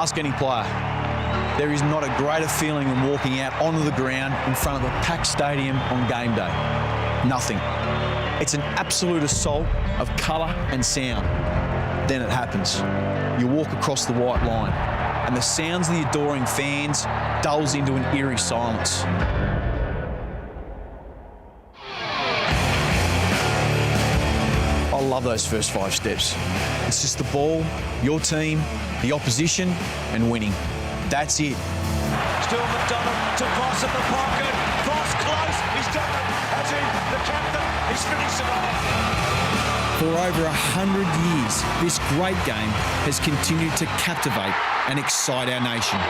ask any player. There is not a greater feeling than walking out onto the ground in front of a packed stadium on game day. Nothing. It's an absolute assault of colour and sound. Then it happens. You walk across the white line and the sounds of the adoring fans dulls into an eerie silence. I love those first 5 steps. It's just the ball, your team, the opposition, and winning. That's it. Still McDonald to Cross in the pocket. Cross close. He's done it. As in the captain. He's finished it off. For over 100 years, this great game has continued to captivate and excite our nation.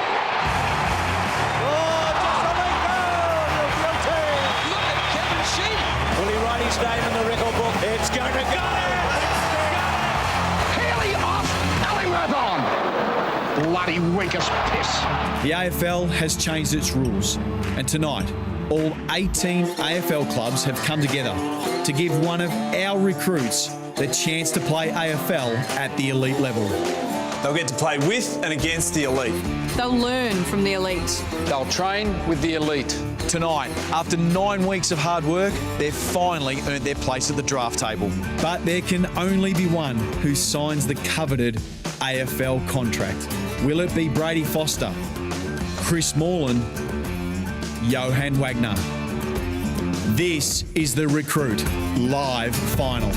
Oh, just a leap goal. Look at Kevin Sheedy. Will he write his name in the record book? It's going to go. Healy off. Ellingworth on. Bloody weakest piss. The AFL has changed its rules, and tonight, all 18 AFL clubs have come together to give one of our recruits the chance to play AFL at the elite level. They'll get to play with and against the elite. They'll learn from the elite. They'll train with the elite. Tonight, after 9 weeks of hard work, they've finally earned their place at the draft table. But there can only be one who signs the coveted AFL contract. Will it be Brady Foster, Chris Morland, Johan Wagner? This is the Recruit Live Final.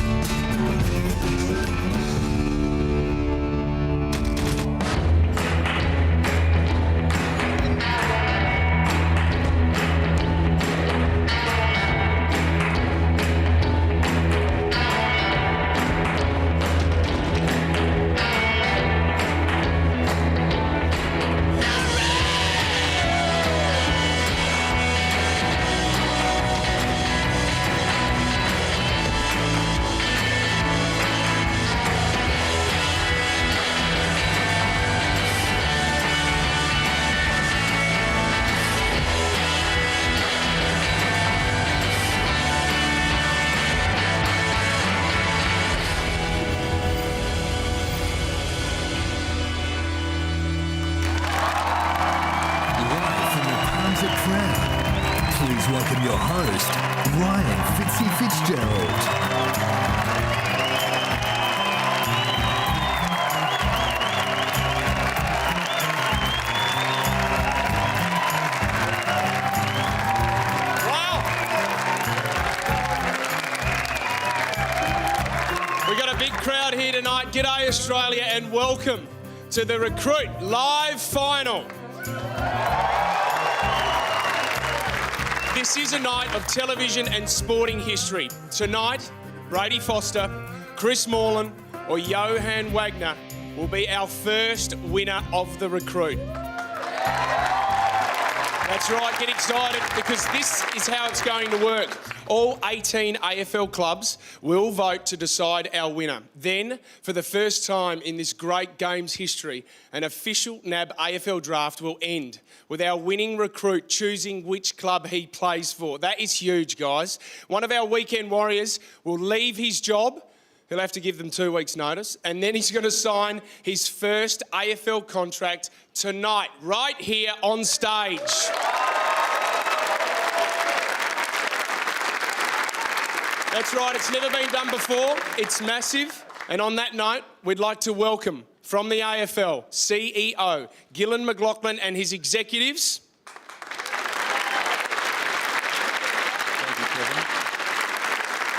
Please welcome your host, Ryan Fitzy Fitzgerald. Wow! We got a big crowd here tonight. G'day Australia and welcome to the Recruit Live Final. This is a night of television and sporting history. Tonight, Brady Foster, Chris Morland or Johan Wagner will be our first winner of the Recruit. That's right, get excited because this is how it's going to work. All 18 AFL clubs will vote to decide our winner. Then, for the first time in this great game's history, an official NAB AFL draft will end with our winning recruit choosing which club he plays for. That is huge, guys. One of our weekend warriors will leave his job. He'll have to give them 2 weeks' notice, and then he's going to sign his first AFL contract tonight, right here on stage. That's right, it's never been done before. It's massive. And on that note, we'd like to welcome from the AFL, CEO Gillan McLachlan and his executives.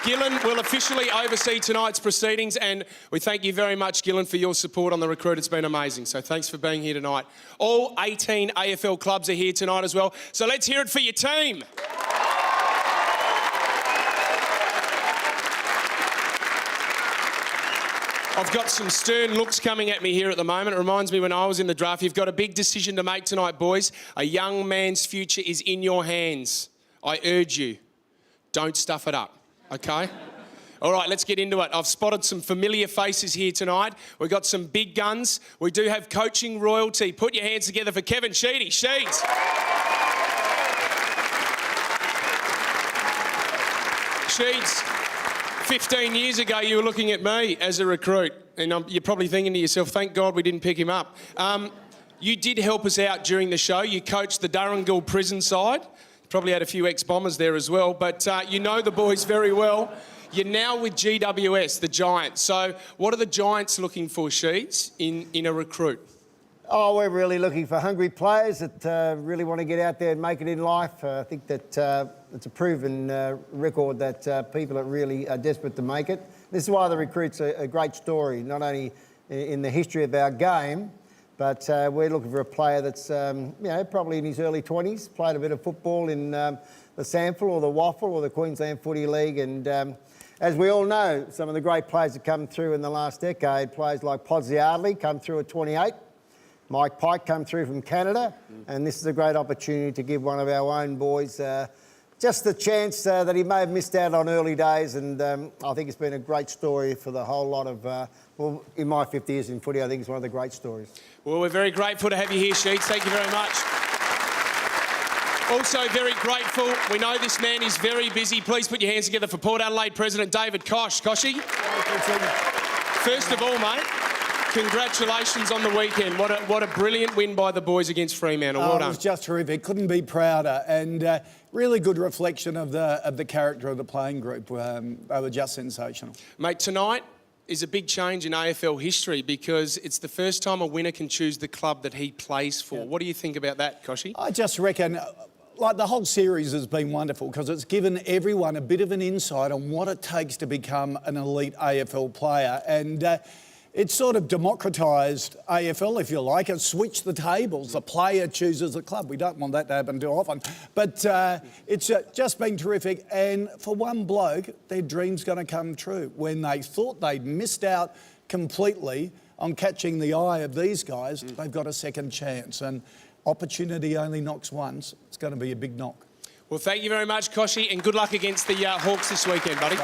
Gillan will officially oversee tonight's proceedings, and we thank you very much, Gillan, for your support on the Recruit. It's been amazing, so thanks for being here tonight. All 18 AFL clubs are here tonight as well, so let's hear it for your team. I've got some stern looks coming at me here at the moment. It reminds me when I was in the draft. You've got a big decision to make tonight, boys. A young man's future is in your hands. I urge you, don't stuff it up, okay? All right, let's get into it. I've spotted some familiar faces here tonight. We've got some big guns. We do have coaching royalty. Put your hands together for Kevin Sheedy. Sheeds. Sheeds. 15 years ago, you were looking at me as a recruit, and you're probably thinking to yourself, thank God we didn't pick him up. you did help us out during the show. You coached the Durrangal prison side. Probably had a few ex-Bombers there as well, but you know the boys very well. You're now with GWS, the Giants. So what are the Giants looking for, Sheeds, in a recruit? Oh, we're really looking for hungry players that really want to get out there and make it in life. I think that it's a proven record that people are really desperate to make it. This is why the recruit's a great story, not only in the history of our game, but we're looking for a player that's, probably in his early 20s, played a bit of football in the Sample or the Waffle or the Queensland Footy League. And as we all know, some of the great players that come through in the last decade, players like Podsy Ardley come through at 28. Mike Pike come through from Canada, and this is a great opportunity to give one of our own boys just the chance that he may have missed out on early days, and I think it's been a great story for the whole lot of, in my 50 years in footy, I think it's one of the great stories. Well, we're very grateful to have you here, Sheets. Thank you very much. Also very grateful, we know this man is very busy. Please put your hands together for Port Adelaide President David Koch. Koshy? First of all, mate, congratulations on the weekend. What a brilliant win by the boys against Fremantle. Well done. It was just terrific. Couldn't be prouder, and really good reflection of the character of the playing group. They were just sensational. Mate, tonight is a big change in AFL history because it's the first time a winner can choose the club that he plays for. Yeah. What do you think about that, Koshy? I just reckon, like, the whole series has been wonderful because it's given everyone a bit of an insight on what it takes to become an elite AFL player, and it's sort of democratised AFL, if you like, and switched the tables. The player chooses the club. We don't want that to happen too often. But it's just been terrific. And for one bloke, their dream's going to come true. When they thought they'd missed out completely on catching the eye of these guys, they've got a second chance. And opportunity only knocks once. It's going to be a big knock. Well, thank you very much, Koshy, and good luck against the Hawks this weekend, buddy.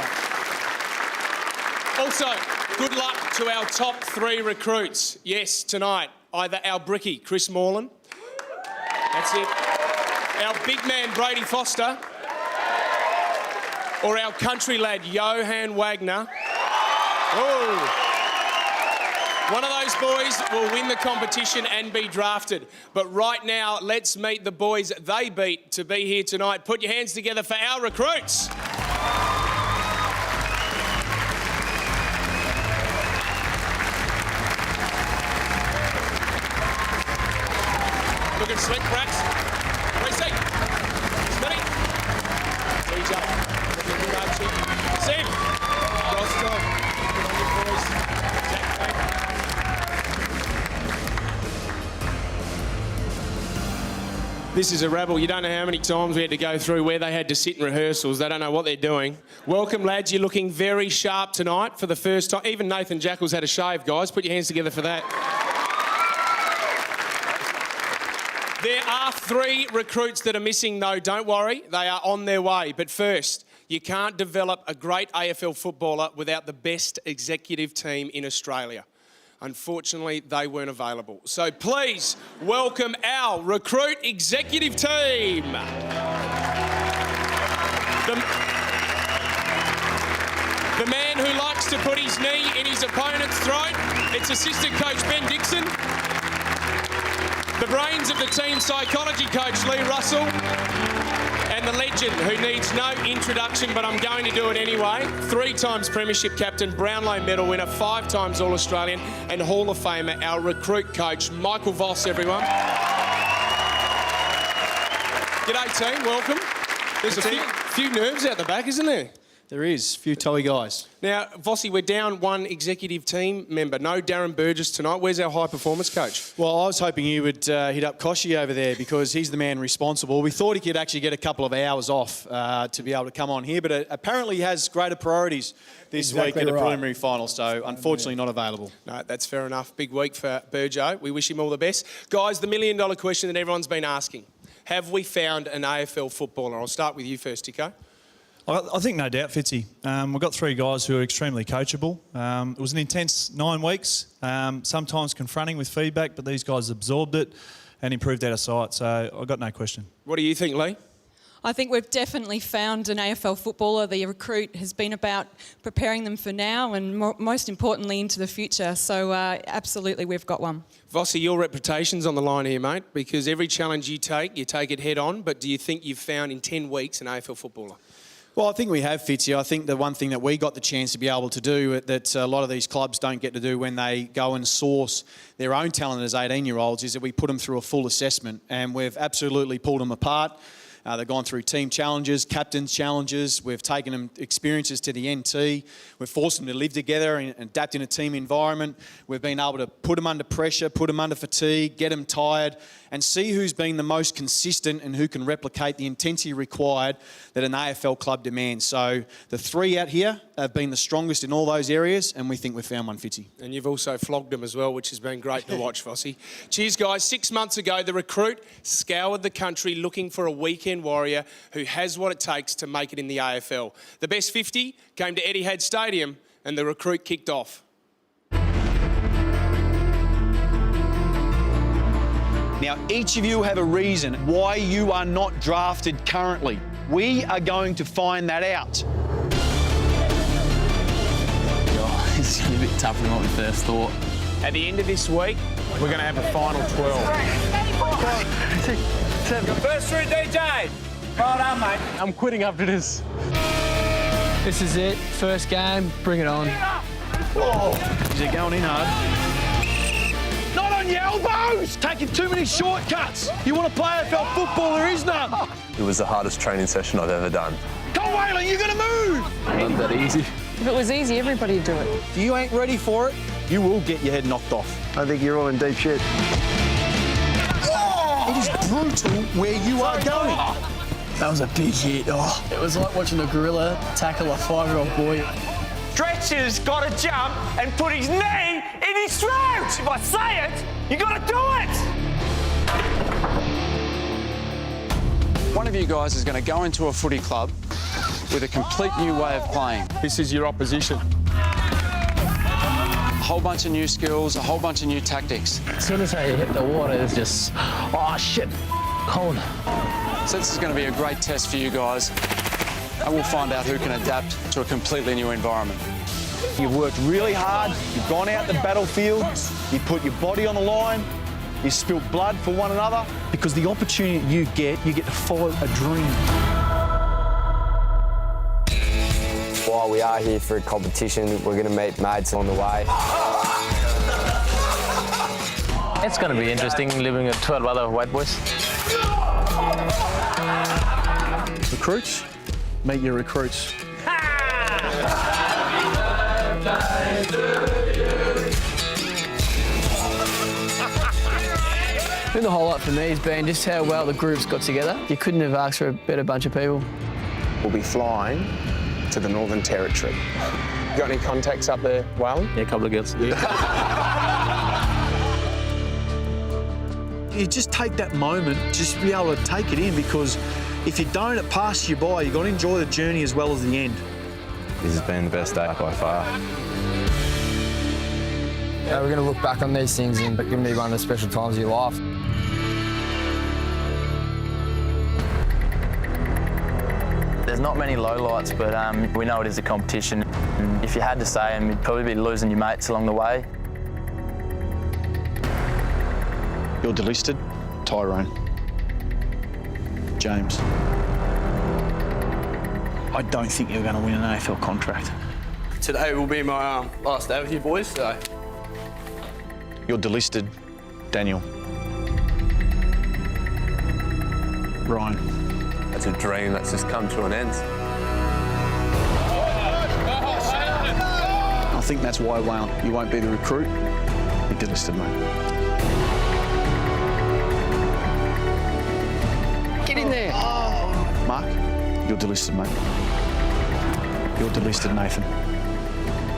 Also, good luck to our top 3 recruits. Yes, tonight, either our brickie, Chris Morland. That's it. Our big man, Brady Foster. Or our country lad, Johan Wagner. Oh. One of those boys will win the competition and be drafted. But right now, let's meet the boys they beat to be here tonight. Put your hands together for our recruits. Looking slick, Brax. Precinct. Smitty. TJ. Looking good, Archie. Sam. Rostov. Good on you, boys. Jack Frank. This is a rabble. You don't know how many times we had to go through where they had to sit in rehearsals. They don't know what they're doing. Welcome, lads. You're looking very sharp tonight for the first time. Even Nathan Jackals had a shave, guys. Put your hands together for that. There are 3 recruits that are missing, though. Don't worry, they are on their way. But first, you can't develop a great AFL footballer without the best executive team in Australia. Unfortunately, they weren't available. So please welcome our recruit executive team. The man who likes to put his knee in his opponent's throat, it's assistant coach Ben Dixon. The brains of the team psychology coach, Lee Russell. And the legend who needs no introduction, but I'm going to do it anyway. 3 times Premiership captain, Brownlow medal winner, 5 times All-Australian and Hall of Famer, our recruit coach, Michael Voss, everyone. G'day team, welcome. There's a few nerves out the back, isn't there? There is, a few toey guys. Now, Vossi, we're down 1 executive team member. No Darren Burgess tonight. Where's our high performance coach? Well, I was hoping you would hit up Koshy over there because he's the man responsible. We thought he could actually get a couple of hours off to be able to come on here, but apparently he has greater priorities this week in the preliminary final, so unfortunately not available. No, that's fair enough. Big week for Burjo. We wish him all the best. Guys, the $1 million question that everyone's been asking. Have we found an AFL footballer? I'll start with you first, Tico. I think no doubt, Fitzy. We've got 3 guys who are extremely coachable. It was an intense 9 weeks, sometimes confronting with feedback, but these guys absorbed it and improved out of sight, so I've got no question. What do you think, Lee? I think we've definitely found an AFL footballer. The recruit has been about preparing them for now and most importantly into the future. So absolutely we've got one. Vossi, your reputation's on the line here, mate, because every challenge you take it head on. But do you think you've found in 10 weeks an AFL footballer? Well, I think we have, Fitzy. I think the one thing that we got the chance to be able to do that a lot of these clubs don't get to do when they go and source their own talent as 18-year-olds is that we put them through a full assessment, and we've absolutely pulled them apart. They've gone through team challenges, captain's challenges. We've taken them experiences to the NT. We've forced them to live together and adapt in a team environment. We've been able to put them under pressure, put them under fatigue, get them tired, and see who's been the most consistent and who can replicate the intensity required that an AFL club demands. So the 3 out here have been the strongest in all those areas, and we think we've found one, Fitzy. And you've also flogged them as well, which has been great to watch, Vossi. Cheers, guys. 6 months ago, the recruit scoured the country looking for a weekend warrior who has what it takes to make it in the AFL. The best 50 came to Etihad Stadium, and the recruit kicked off. Now, each of you have a reason why you are not drafted currently. We are going to find that out. It's going to be a bit tougher than what we first thought. At the end of this week, we're going to have a final 12. First through, DJ. Well done, mate. I'm quitting after this. This is it. First game. Bring it on. Oh, is it going in hard? Not on your elbows! Taking too many shortcuts. You want to play AFL football, there is none. It was the hardest training session I've ever done. Come on, Waylon, you're going to move! Not that easy. If it was easy, everybody'd do it. If you ain't ready for it, you will get your head knocked off. I think you're all in deep shit. Oh, it is brutal where you are going. That was a big hit. Oh, it was like watching a gorilla tackle a 5-year-old boy. Stretcher's got to jump and put his knee in his throat. If I say it, you got to do it. One of you guys is going to go into a footy club with a complete new way of playing. This is your opposition. A whole bunch of new skills, a whole bunch of new tactics. As soon as I hit the water, it's just, oh shit, cold. So this is going to be a great test for you guys, and we'll find out who can adapt to a completely new environment. You've worked really hard, you've gone out the battlefield, you put your body on the line, you spilt blood for one another, because the opportunity you get to follow a dream. While we are here for a competition, we're going to meet mates on the way. It's going to be interesting living with 12 other white boys. Recruits, meet your recruits. I think the whole lot for me has been just how well the groups got together. You couldn't have asked for a better bunch of people. We'll be flying to the Northern Territory. Got any contacts up there, Waylon? Yeah, a couple of girls. You just take that moment, just to be able to take it in, because if you don't, it passes you by. You've got to enjoy the journey as well as the end. This has been the best day by far. We're going to look back on these things and give me one of the special times of your life. There's not many lowlights, but we know it is a competition. And if you had to say them, you'd probably be losing your mates along the way. You're delisted, Tyrone. James. I don't think you're going to win an AFL contract. Today will be my last day with you boys, so... You're delisted, Daniel. Ryan. That's a dream that's just come to an end. I think that's why, Waylon, you won't be the recruit. You're delisted, mate. Get in there. Mark, you're delisted, mate. You're delisted, Nathan.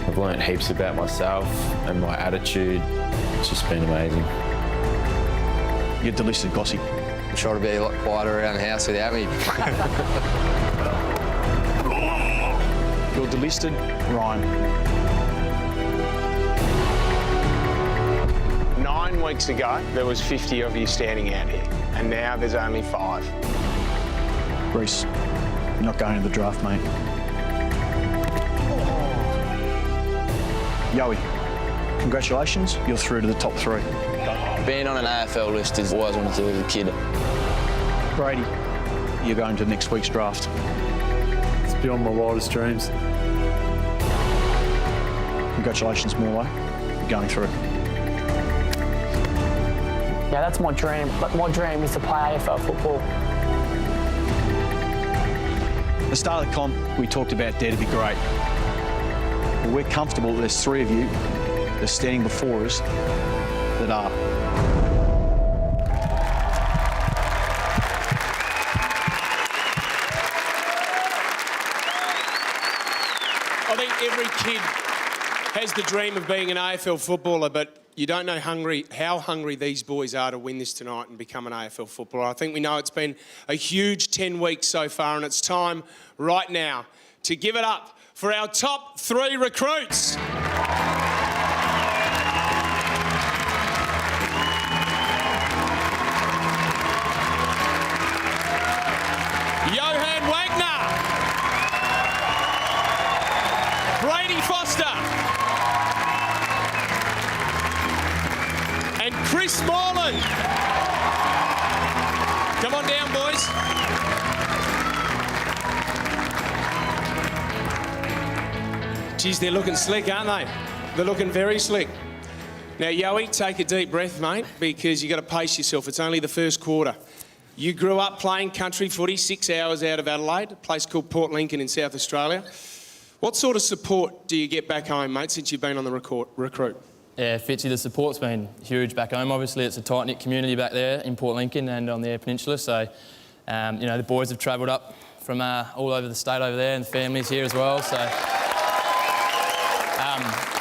I've learnt heaps about myself and my attitude. It's just been amazing. You're delisted, Gossy. I'm trying to be a lot quieter around the house without me. You're delisted, Ryan. 9 weeks ago, there was 50 of you standing out here, and now there's only 5. Reece, you're not going to the draft, mate. Yowie, congratulations, you're through to the top 3. Being on an AFL list is what I always wanted to do as a kid. Brady, you're going to next week's draft. It's beyond my wildest dreams. Congratulations, Morlo, you're going through. Yeah, that's my dream. But my dream is to play AFL football. At the start of the comp, we talked about dare to be great. Well, we're comfortable that there's 3 of you that are standing before us that are. I think every kid has the dream of being an AFL footballer, but you don't know how hungry these boys are to win this tonight and become an AFL footballer. I think we know it's been a huge 10 weeks so far, and it's time right now to give it up for our top 3 recruits. Johan Wagner, Brady Foster, and Chris Morland. Come on down, boys. Geez, they're looking slick, aren't they? They're looking very slick. Now, Yowie, take a deep breath, mate, because you've got to pace yourself. It's only the first quarter. You grew up playing country footy 6 hours out of Adelaide, a place called Port Lincoln in South Australia. What sort of support do you get back home, mate, since you've been on the recruit? Yeah, Fitzy, the support's been huge back home. Obviously, it's a tight-knit community back there in Port Lincoln and on the Eyre Peninsula. So, you know, the boys have travelled up from all over the state over there, and the families here as well. So,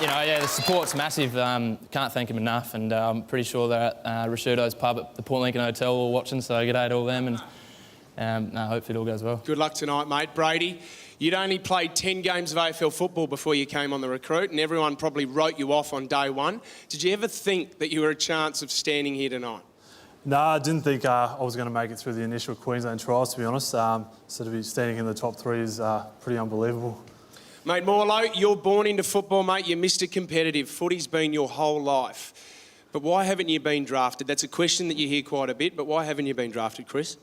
you know, yeah, the support's massive. Can't thank them enough. And I'm pretty sure they're at Risciuto's pub at the Port Lincoln Hotel all watching. So, g'day to all them, and hopefully it all goes well. Good luck tonight, mate. Brady, you'd only played 10 games of AFL football before you came on the recruit, and everyone probably wrote you off on day one. Did you ever think that you were a chance of standing here tonight? No, I didn't think I was going to make it through the initial Queensland trials, to be honest. So to be standing in the top 3 is pretty unbelievable. Mate, Morlo, you're born into football, mate. You're Mr. Competitive. Footy's been your whole life. But why haven't you been drafted? That's a question that you hear quite a bit, but why haven't you been drafted, Chris?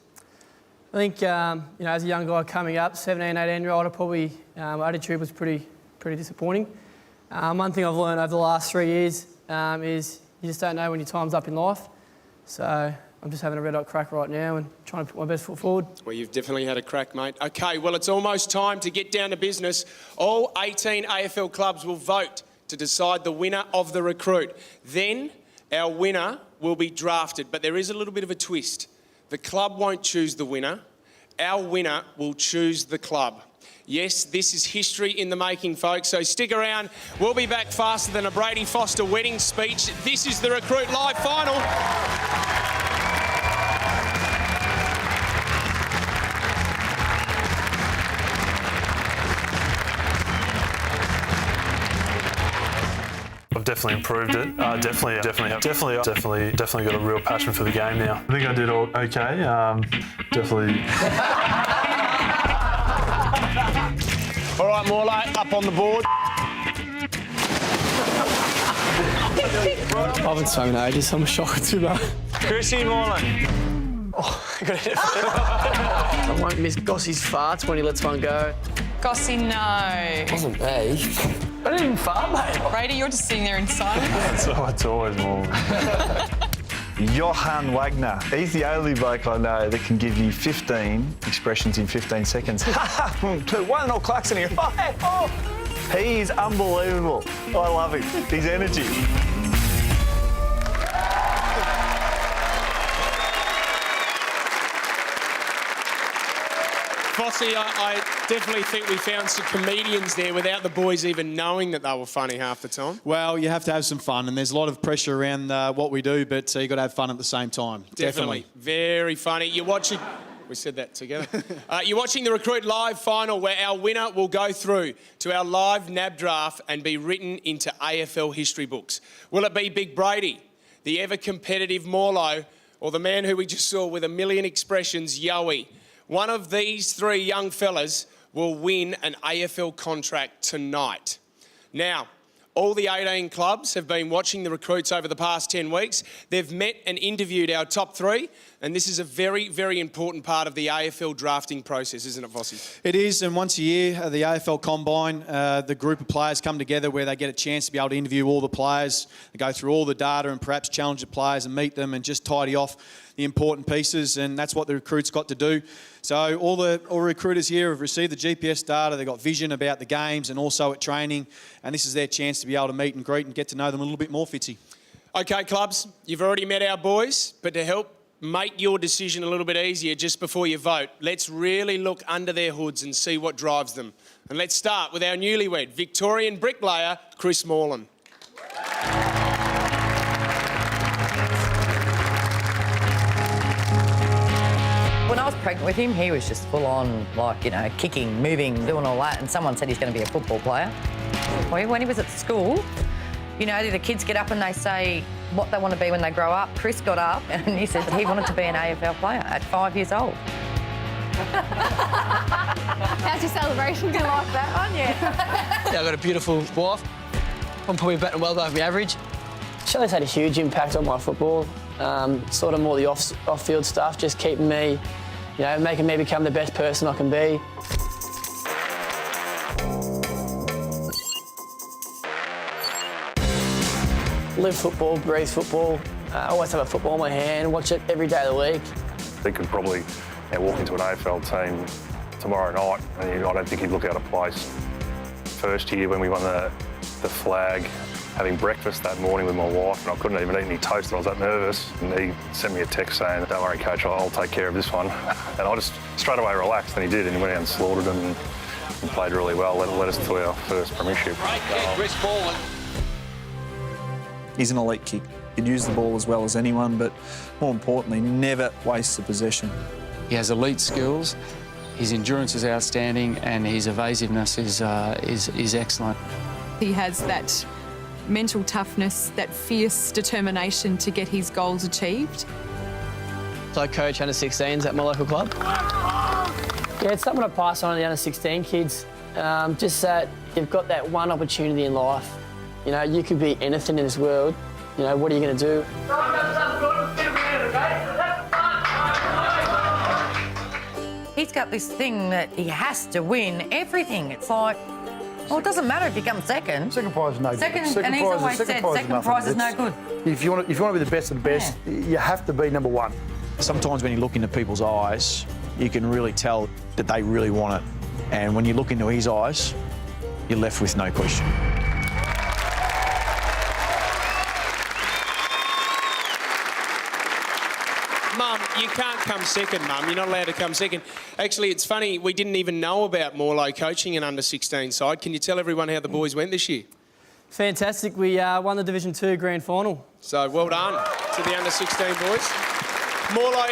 I think, you know, as a young guy coming up, 17, 18-year-old, probably my attitude was pretty disappointing. One thing I've learned over the last 3 years is you just don't know when your time's up in life. So I'm just having a red-hot crack right now and trying to put my best foot forward. Well, you've definitely had a crack, mate. OK, well, it's almost time to get down to business. All 18 AFL clubs will vote to decide the winner of the recruit. Then our winner will be drafted, but there is a little bit of a twist. The club won't choose the winner. Our winner will choose the club. Yes, this is history in the making, folks, so stick around. We'll be back faster than a Brady Foster wedding speech. This is the Recruit Live Final. I've definitely improved it. Definitely got a real passion for the game now. I think I did all okay. Definitely. All right, Morley, up on the board. I haven't swum in ages, I'm shocked too bad. Chrissy Morley. Oh, I won't miss Gossie's farts when he lets one go. Gossie, no. Wasn't me. I didn't even fart, mate. Brady, you're just sitting there in silence. It's always more. Johan Wagner. He's the only bloke I know that can give you 15 expressions in 15 seconds. 1 all Clarkson here. He is unbelievable. I love him. His energy. Fossey, I definitely think we found some comedians there without the boys even knowing that they were funny half the time. Well, you have to have some fun, and there's a lot of pressure around what we do, but you've got to have fun at the same time. Definitely. Very funny. You're watching... We said that together. You're watching the Recruit Live Final, where our winner will go through to our live NAB draft and be written into AFL history books. Will it be Big Brady, the ever-competitive Morlo, or the man who we just saw with a million expressions, Yowie? one of these three young fellas will win an AFL contract tonight. Now, all the 18 clubs have been watching the recruits over the past 10 weeks. They've met and interviewed our top three, and this is a very, very important part of the AFL drafting process, isn't it, Vossi? It is, and once a year, the AFL Combine, the group of players come together where they get a chance to be able to interview all the players, they go through all the data and perhaps challenge the players and meet them and just tidy off the important pieces, and that's what the recruits got to do. So all recruiters here have received the GPS data, they've got vision about the games and also at training, and this is their chance to be able to meet and greet and get to know them a little bit more, Fitzy. Okay, clubs, you've already met our boys, but to help make your decision a little bit easier just before you vote, let's really look under their hoods and see what drives them. And let's start with our newlywed, Victorian bricklayer, Chris Morland. When I was pregnant with him, he was just full on, like, you know, kicking, moving, doing all that, and someone said he's going to be a football player. When he was at school, you know, the kids get up and they say what they want to be when they grow up. Chris got up and he said that he wanted to be an AFL player at 5 years old. How's your celebration going? Like that one, yeah. Yeah, I've got a beautiful wife. I'm probably batting well above my average. Shelley's had a huge impact on my football. Sort of more the off-field stuff, just keeping me, you know, making me become the best person I can be. Live football, breathe football. I always have a football in my hand, watch it every day of the week. He could probably walk into an AFL team tomorrow night and I don't think he'd look out of place. First year when we won the flag, having breakfast that morning with my wife and I couldn't even eat any toast, I was that nervous. And he sent me a text saying, "Don't worry, coach, I'll take care of this one." And I just straight away relaxed, and he did, and he went out and slaughtered them and played really well, led us to our first premiership. Great kick, Chris Morland. He's an elite kick. He'd use the ball as well as anyone, but more importantly, never wastes a possession. He has elite skills, his endurance is outstanding, and his evasiveness is excellent. He has that mental toughness, that fierce determination to get his goals achieved. So I coach under-16s at my local club. Yeah, it's something I pass on to the under-16 kids. Just that you've got that one opportunity in life. You know, you could be anything in this world. You know, what are you going to do? He's got this thing that he has to win everything. It's like, well, it doesn't matter if you come second. Second prize is no good. And he's always said second prize is no good. If you want to be the best of the best, you have to be number one. Sometimes when you look into people's eyes, you can really tell that they really want it. And when you look into his eyes, you're left with no question. Mum, you can't come second, Mum. You're not allowed to come second. Actually, it's funny, we didn't even know about Morlow coaching an under-16 side. Can you tell everyone how the boys went this year? Fantastic. We won the Division 2 grand final. So well done to the under-16 boys. Morlow,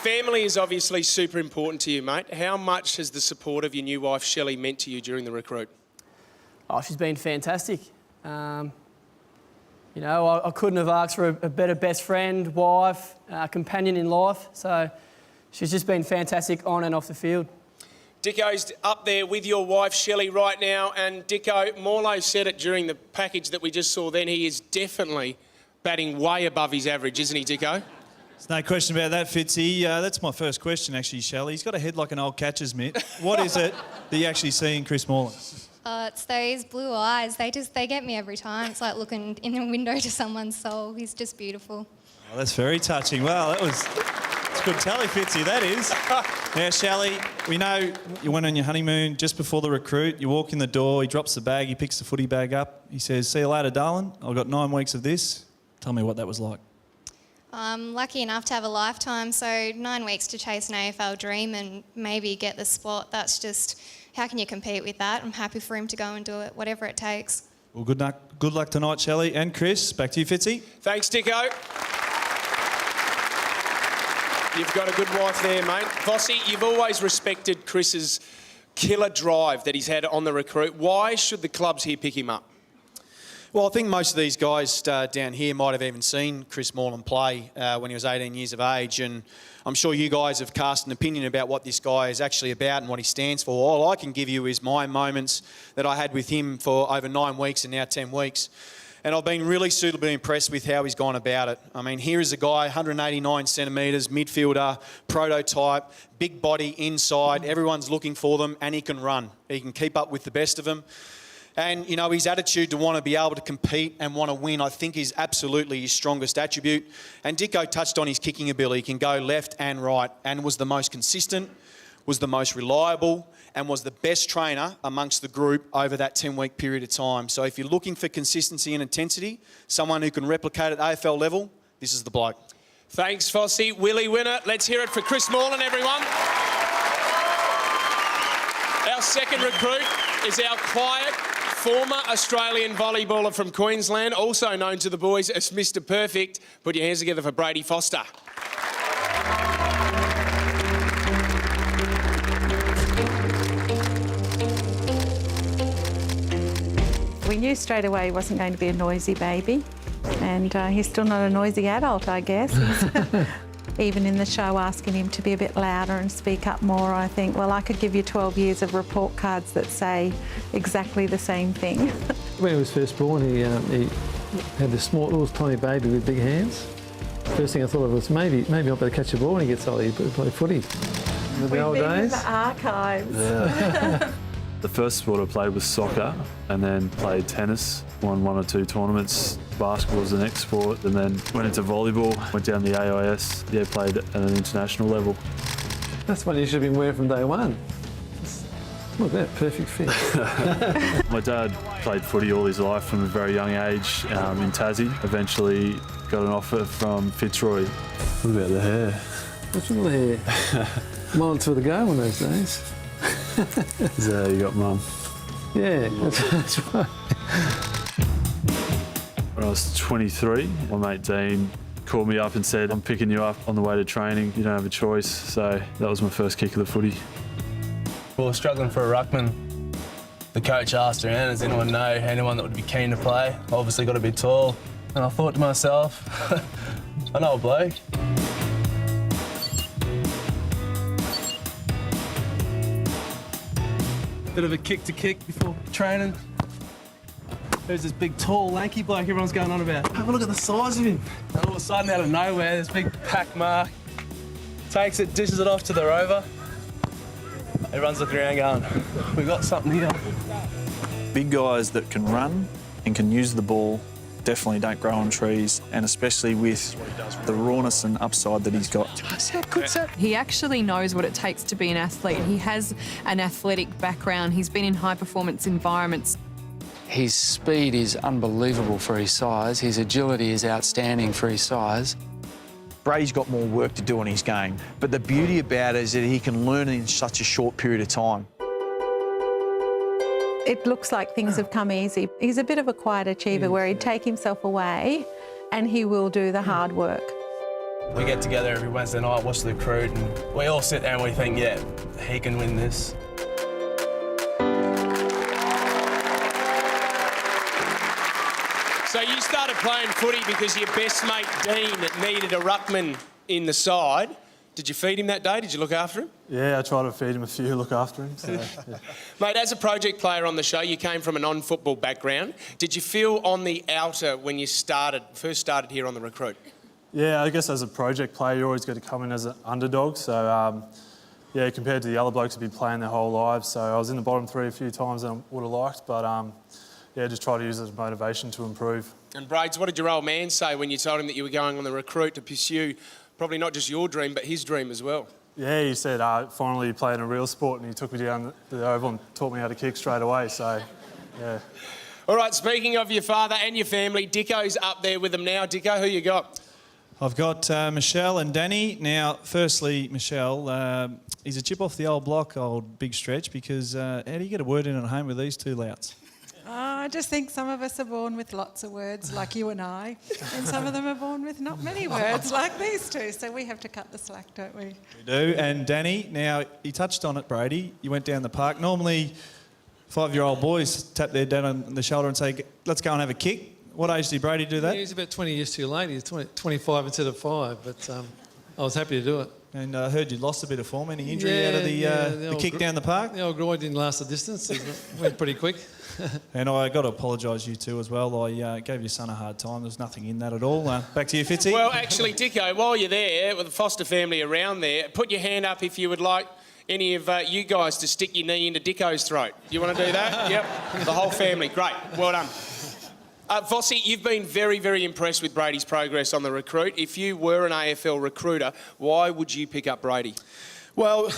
family is obviously super important to you, mate. How much has the support of your new wife, Shelley, meant to you during the recruit? Oh, she's been fantastic. You know, I couldn't have asked for a better best friend, wife, companion in life. So she's just been fantastic on and off the field. Dicko's up there with your wife, Shelley, right now. And Dicko, Morlow said it during the package that we just saw then. He is definitely batting way above his average, isn't he, Dicko? There's no question about that, Fitzy. That's my first question, actually, Shelley. He's got a head like an old catcher's mitt. What is it that you actually see in Chris Morland? It's those blue eyes. They get me every time. It's like looking in the window to someone's soul. He's just beautiful. Oh, that's very touching. Well, it's good tally, Fitzy, that is. Now, Shelley, we know you went on your honeymoon just before the recruit. You walk in the door, he drops the bag, he picks the footy bag up. He says, "See you later, darling. I've got 9 weeks of this." Tell me what that was like. I'm lucky enough to have a lifetime, so 9 weeks to chase an AFL dream and maybe get the spot. That's just, how can you compete with that? I'm happy for him to go and do it, whatever it takes. Well, good luck tonight, Shelley. And Chris, back to you, Fitzy. Thanks, Dicko. You've got a good wife there, mate. Vossi, you've always respected Chris's killer drive that he's had on the recruit. Why should the clubs here pick him up? Well, I think most of these guys down here might have even seen Chris Moreland play when he was 18 years of age, and I'm sure you guys have cast an opinion about what this guy is actually about and what he stands for. All I can give you is my moments that I had with him for over 9 weeks and now 10 weeks. And I've been really suitably impressed with how he's gone about it. I mean, here is a guy, 189 centimetres, midfielder, prototype, big body inside. Everyone's looking for them, and he can run. He can keep up with the best of them. And, you know, his attitude to want to be able to compete and want to win, I think, is absolutely his strongest attribute. And Dicko touched on his kicking ability. He can go left and right, and was the most consistent, was the most reliable, and was the best trainer amongst the group over that 10-week period of time. So if you're looking for consistency and intensity, someone who can replicate at AFL level, this is the bloke. Thanks, Fossey. Willie winner. Let's hear it for Chris Moreland, everyone. Our second recruit is our quiet, former Australian volleyballer from Queensland, also known to the boys as Mr. Perfect. Put your hands together for Brady Foster. We knew straight away he wasn't going to be a noisy baby, and he's still not a noisy adult, I guess. Even in the show, asking him to be a bit louder and speak up more, I think, well, I could give you 12 years of report cards that say exactly the same thing. When he was first born, he had this small, little tiny baby with big hands. First thing I thought of was maybe I'll better catch a ball when he gets older. He'd play footy. In the old days. In the archives. Yeah. The first sport I played was soccer, and then played tennis, won 1 or 2 tournaments. Basketball was the next sport, and then went into volleyball, went down the AIS, played at an international level. That's what you should have been wearing from day one. Look at that, perfect fit. My dad played footy all his life from a very young age in Tassie. Eventually got an offer from Fitzroy. What about the hair? What's wrong with the hair? Mile to the go in those days. Is that how you got mum? Yeah, that's right. When I was 23, my mate Dean called me up and said, I'm picking you up on the way to training, you don't have a choice. So that was my first kick of the footy. We were struggling for a ruckman. The coach asked around, does anyone know anyone that would be keen to play? Obviously got to be tall. And I thought to myself, I know a bloke. Bit of a kick to kick before training. There's this big, tall, lanky bloke everyone's going on about. Have a look at the size of him. And all of a sudden, out of nowhere, this big pack mark takes it, dishes it off to the rover. Everyone's looking around going, we've got something here. Big guys that can run and can use the ball definitely don't grow on trees, and especially with the rawness and upside that he's got. He actually knows what it takes to be an athlete. He has an athletic background. He's been in high-performance environments. His speed is unbelievable for his size. His agility is outstanding for his size. Brady's got more work to do on his game, but the beauty about it is that he can learn in such a short period of time. It looks like things have come easy. He's a bit of a quiet achiever where he'd take himself away and he will do the hard work. We get together every Wednesday night, watch the recruit, and we all sit there and we think, yeah, he can win this. So you started playing footy because your best mate Dean needed a ruckman in the side. Did you feed him that day? Did you look after him? Yeah, I tried to feed him a few, look after him. So, yeah. Mate, as a project player on the show, you came from a non-football background. Did you feel on the outer when you first started here on the recruit? Yeah, I guess as a project player, you always got to come in as an underdog. So, yeah, compared to the other blokes who've been playing their whole lives. So I was in the bottom 3 a few times and I would have liked, but yeah, just try to use it as motivation to improve. And Brades, what did your old man say when you told him that you were going on the recruit to pursue probably not just your dream, but his dream as well? Yeah, he said finally he played in a real sport and he took me down the oval and taught me how to kick straight away, so yeah. All right, speaking of your father and your family, Dicko's up there with them now. Dicko, who you got? I've got Michelle and Danny. Now, firstly, Michelle, he's a chip off the old block, old big stretch, because how do you get a word in at home with these two louts? I just think some of us are born with lots of words, like you and I, and some of them are born with not many words, like these two. So we have to cut the slack, don't we? We do. And Danny, now, you touched on it, Brady. You went down the park. Normally, 5-year-old boys tap their dad on the shoulder and say, let's go and have a kick. What age did Brady do that? He was about 20 years too late. He was 25 instead of 5, but I was happy to do it. And I heard you lost a bit of form. Any injury out of the kick down the park? The old groin didn't last the distance. It went pretty quick. And I got to apologise you too as well. I gave your son a hard time. There's nothing in that at all. Back to you, Fitzy. Well, actually, Dicko, while you're there with the Foster family around there, put your hand up if you would like any of you guys to stick your knee into Dicko's throat. You want to do that? Yep. The whole family. Great. Well done. Vossi, you've been very, very impressed with Brady's progress on the recruit. If you were an AFL recruiter, why would you pick up Brady? Well,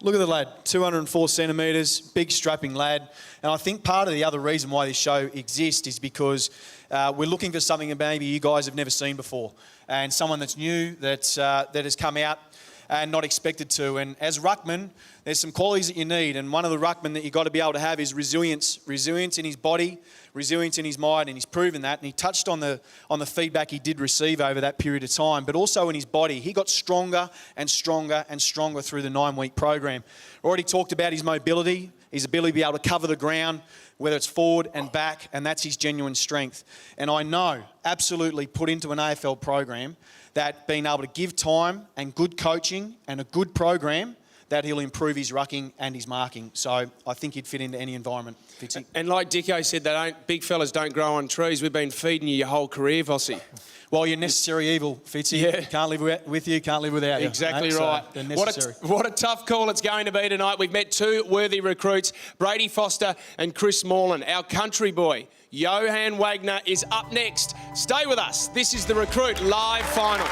look at the lad, 204 centimetres, big strapping lad. And I think part of the other reason why this show exists is because we're looking for something that maybe you guys have never seen before, and someone that's new, that has come out and not expected to. And as ruckman, there's some qualities that you need, and one of the ruckmen that you've got to be able to have is resilience. Resilience in his body, resilience in his mind, and he's proven that. And he touched on the feedback he did receive over that period of time, but also in his body. He got stronger and stronger and stronger through the 9-week program. Already talked about his mobility, his ability to be able to cover the ground, whether it's forward and back, and that's his genuine strength. And I know, absolutely put into an AFL program, that being able to give time and good coaching and a good program, that he'll improve his rucking and his marking. So I think he'd fit into any environment. Fitzy. And like Dicko said, big fellas don't grow on trees. We've been feeding you your whole career, Vossi. Well, you're necessary evil, Fitzy. Yeah. Can't live with you, can't live without you. Exactly mate. right. So they're necessary. What a tough call it's going to be tonight. We've met two worthy recruits, Brady Foster and Chris Morland. Our country boy, Johan Wagner, is up next. Stay with us. This is the Recruit Live Final.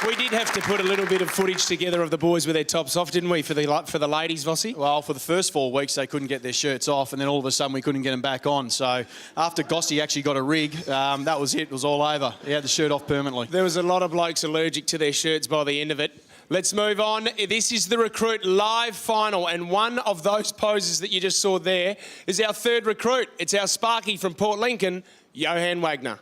We did have to put a little bit of footage together of the boys with their tops off, didn't we, for the ladies, Vossi? Well, for the first 4 weeks, they couldn't get their shirts off, and then all of a sudden we couldn't get them back on. So after Gossy actually got a rig, that was it. It was all over. He had the shirt off permanently. There was a lot of blokes allergic to their shirts by the end of it. Let's move on. This is the Recruit Live Final, and one of those poses that you just saw there is our third recruit. It's our Sparky from Port Lincoln, Johan Wagner.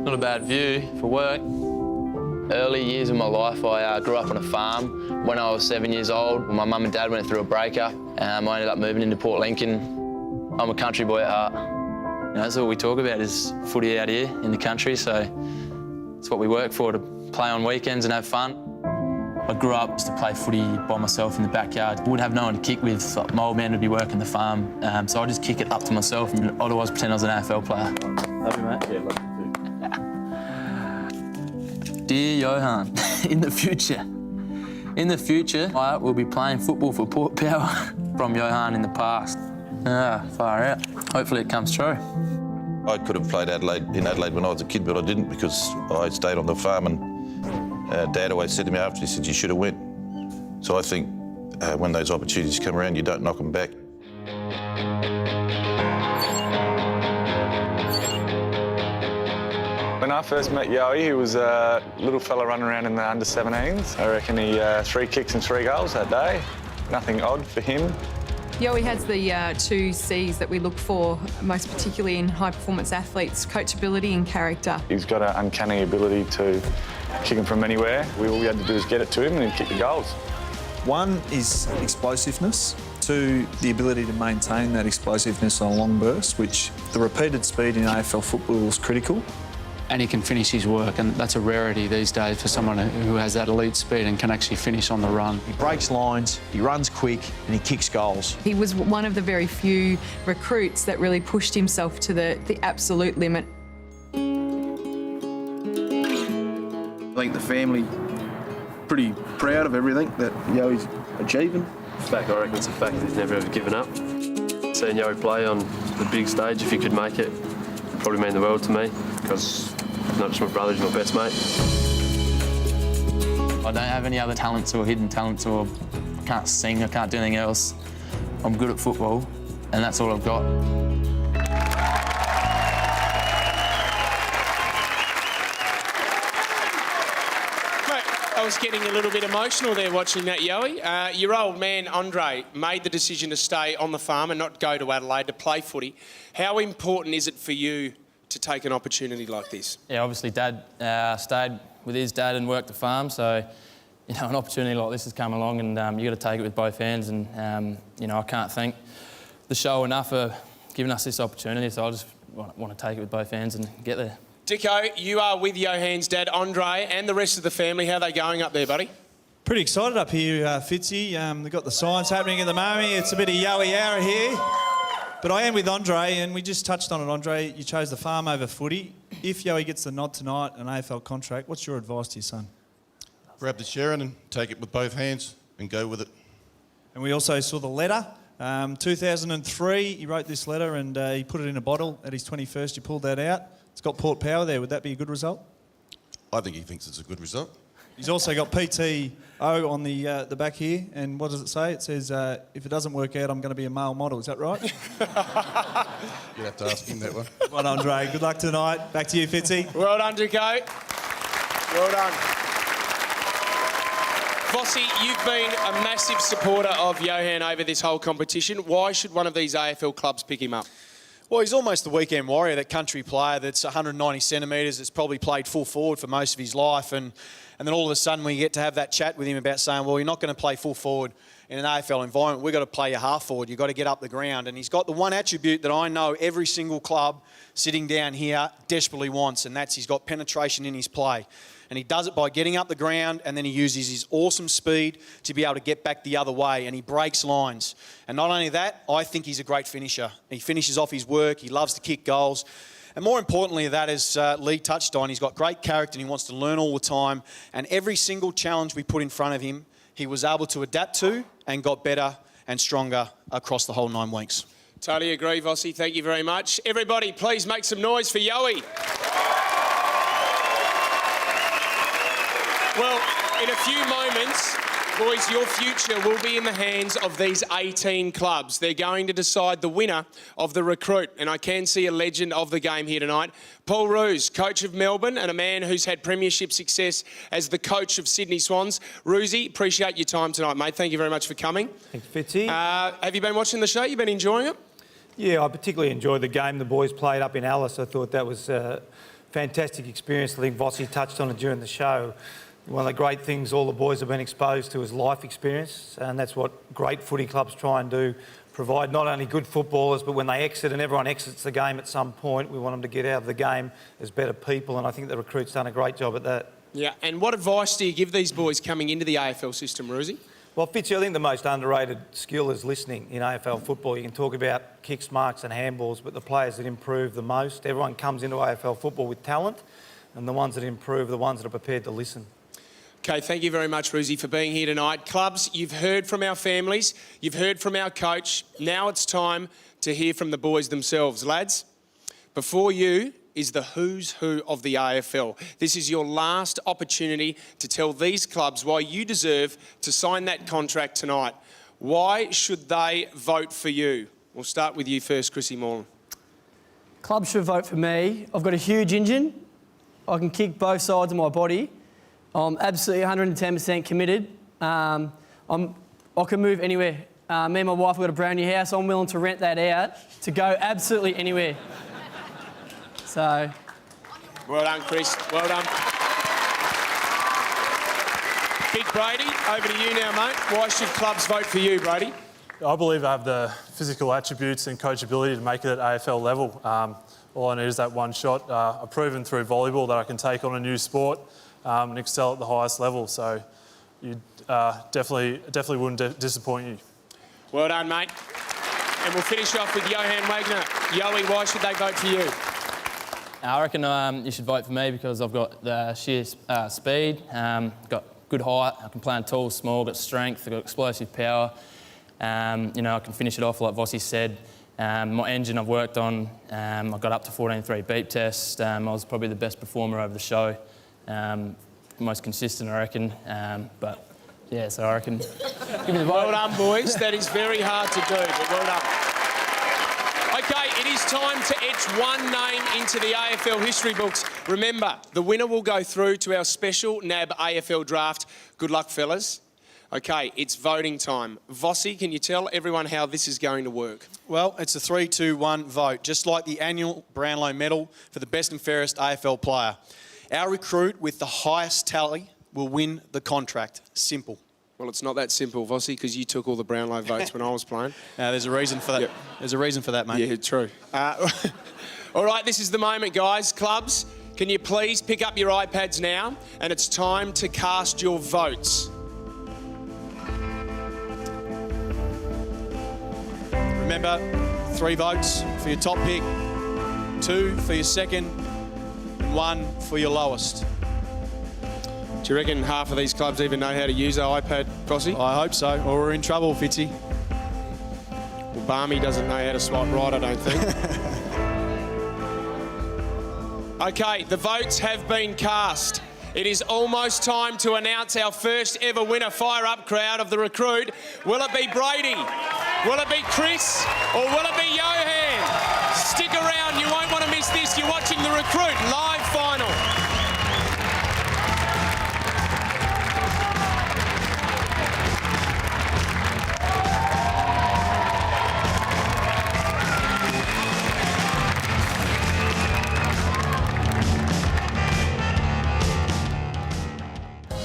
Not a bad view for work. Early years of my life, I grew up on a farm. When I was 7 years old, my mum and dad went through a breakup. I ended up moving into Port Lincoln. I'm a country boy at heart. That's all we talk about is footy out here in the country, so it's what we work for, to play on weekends and have fun. I grew up just to play footy by myself in the backyard. I wouldn't have no one to kick with. Like, my old man would be working the farm, so I just kick it up to myself and otherwise pretend I was an AFL player. Love you, mate. Yeah, love you. Dear Johan, in the future, I will be playing football for Port Power from Johan in the past. Far out. Hopefully it comes true. I could have played in Adelaide when I was a kid, but I didn't because I stayed on the farm, and Dad always said to me after, he said, you should have went. So I think when those opportunities come around, you don't knock them back. When I first met Yoey, he was a little fella running around in the under-17s. I reckon he 3 kicks and 3 goals that day. Nothing odd for him. Yoey has the 2 C's that we look for, most particularly in high-performance athletes, coachability and character. He's got an uncanny ability to kick him from anywhere. All we had to do is get it to him and he'd kick the goals. One is explosiveness. 2, the ability to maintain that explosiveness on a long burst, which the repeated speed in AFL football is critical. And he can finish his work, and that's a rarity these days for someone who has that elite speed and can actually finish on the run. He breaks lines, he runs quick, and he kicks goals. He was one of the very few recruits that really pushed himself to the absolute limit. I think the family pretty proud of everything that Yoey's achieving. In fact, I reckon it's a fact that he's never ever given up. Seeing Yoey play on the big stage, if he could make it, would probably mean the world to me. because not just my brother, he's my best mate. I don't have any other talents or hidden talents, or I can't sing, I can't do anything else. I'm good at football, and that's all I've got. I was getting a little bit emotional there watching that, Yowie. Your old man, Andre, made the decision to stay on the farm and not go to Adelaide to play footy. How important is it for you to take an opportunity like this? Yeah, obviously Dad stayed with his dad and worked the farm, so, you know, an opportunity like this has come along, and you've got to take it with both hands, and, you know, I can't thank the show enough for giving us this opportunity, so I just want to take it with both hands and get there. Dicko, you are with Johan's dad, Andre, and the rest of the family. How are they going up there, buddy? Pretty excited up here, Fitzy. They've got the science happening at the moment. It's a bit of Yowie hour here. But I am with Andre, and we just touched on it, Andre. You chose the farm over footy. If Yowie gets the nod tonight, an AFL contract, what's your advice to your son? Grab the Sharon and take it with both hands and go with it. And we also saw the letter. 2003, he wrote this letter and he put it in a bottle. At his 21st, you pulled that out. It's got Port Power there. Would that be a good result? I think he thinks it's a good result. He's also got PTO on the back here. And what does it say? It says, if it doesn't work out, I'm going to be a male model. Is that right? You'd have to ask him that one. Well done, Andre. Good luck tonight. Back to you, Fitzy. Well done, Dicko. Well done. Vossi, you've been a massive supporter of Johan over this whole competition. Why should one of these AFL clubs pick him up? Well, he's almost the weekend warrior, that country player that's 190 centimetres, that's probably played full forward for most of his life. And then all of a sudden we get to have that chat with him about saying, well, you're not going to play full forward in an AFL environment. We've got to play you half forward. You've got to get up the ground. And he's got the one attribute that I know every single club sitting down here desperately wants, and that's he's got penetration in his play. And he does it by getting up the ground, and then he uses his awesome speed to be able to get back the other way, and he breaks lines. And not only that, I think he's a great finisher. He finishes off his work, he loves to kick goals. And more importantly that, as Lee touched on, he's got great character and he wants to learn all the time. And every single challenge we put in front of him, he was able to adapt to and got better and stronger across the whole 9 weeks. Totally agree, Vossi. Thank you very much. Everybody, please make some noise for Yowie. Well, in a few moments, boys, your future will be in the hands of these 18 clubs. They're going to decide the winner of the recruit. And I can see a legend of the game here tonight. Paul Roos, coach of Melbourne and a man who's had premiership success as the coach of Sydney Swans. Roosy, appreciate your time tonight, mate. Thank you very much for coming. Thanks, Fitzy. Have you been watching the show? You've been enjoying it? Yeah, I particularly enjoyed the game the boys played up in Alice. I thought that was a fantastic experience. I think Vossi touched on it during the show. One of the great things all the boys have been exposed to is life experience, and that's what great footy clubs try and do, provide not only good footballers, but when they exit, and everyone exits the game at some point, we want them to get out of the game as better people, and I think the recruit's done a great job at that. Yeah, and what advice do you give these boys coming into the AFL system, Roosy? Well, Fitzy, I think the most underrated skill is listening in AFL football. You can talk about kicks, marks and handballs, but the players that improve the most, everyone comes into AFL football with talent, and the ones that improve are the ones that are prepared to listen. Okay, thank you very much, Roosy, for being here tonight. Clubs, you've heard from our families, you've heard from our coach. Now it's time to hear from the boys themselves. Lads, before you is the who's who of the AFL. This is your last opportunity to tell these clubs why you deserve to sign that contract tonight. Why should they vote for you? We'll start with you first, Chrissy Moreland. Clubs should vote for me. I've got a huge engine. I can kick both sides of my body. I'm absolutely 110% committed. I can move anywhere. Me and my wife have got a brand new house. I'm willing to rent that out to go absolutely anywhere. So. Well done, Chris. Well done. Big Brady, over to you now, mate. Why should clubs vote for you, Brady? I believe I have the physical attributes and coachability to make it at AFL level. All I need is that one shot. I've proven through volleyball that I can take on a new sport and excel at the highest level. So you definitely wouldn't disappoint you. Well done, mate. And we'll finish off with Johan Wagner. Yowie, why should they vote for you? I reckon you should vote for me because I've got the sheer speed, got good height, I can play on tall, small, got strength, I've got explosive power. You know, I can finish it off like Vossi said. My engine I've worked on, I got up to 14.3 beep test. I was probably the best performer over the show. Most consistent, I reckon. But yeah, so I reckon. Give me the vote. Well done, boys. That is very hard to do, but well done. OK, it is time to etch one name into the AFL history books. Remember, the winner will go through to our special NAB AFL draft. Good luck, fellas. OK, it's voting time. Vossi, can you tell everyone how this is going to work? Well, it's a 3-2-1 vote, just like the annual Brownlow medal for the best and fairest AFL player. Our recruit with the highest tally will win the contract. Simple. Well, it's not that simple, Vossi, because you took all the Brownlow votes when I was playing. There's a reason for that. Yep. There's a reason for that, mate. Yeah, true. All right, this is the moment, guys. Clubs, can you please pick up your iPads now? And it's time to cast your votes. Remember, 3 votes for your top pick, 2 for your second, 1 for your lowest. Do you reckon half of these clubs even know how to use our iPad, Vossi? I hope so, or we're in trouble, Fitzy. Well, Barmy doesn't know how to swipe right, I don't think. OK, the votes have been cast. It is almost time to announce our first ever winner. Fire up, crowd, of the recruit. Will it be Brady? Will it be Chris? Or will it be Johan? Stick around, you won't want to miss this. You're watching the recruit live final.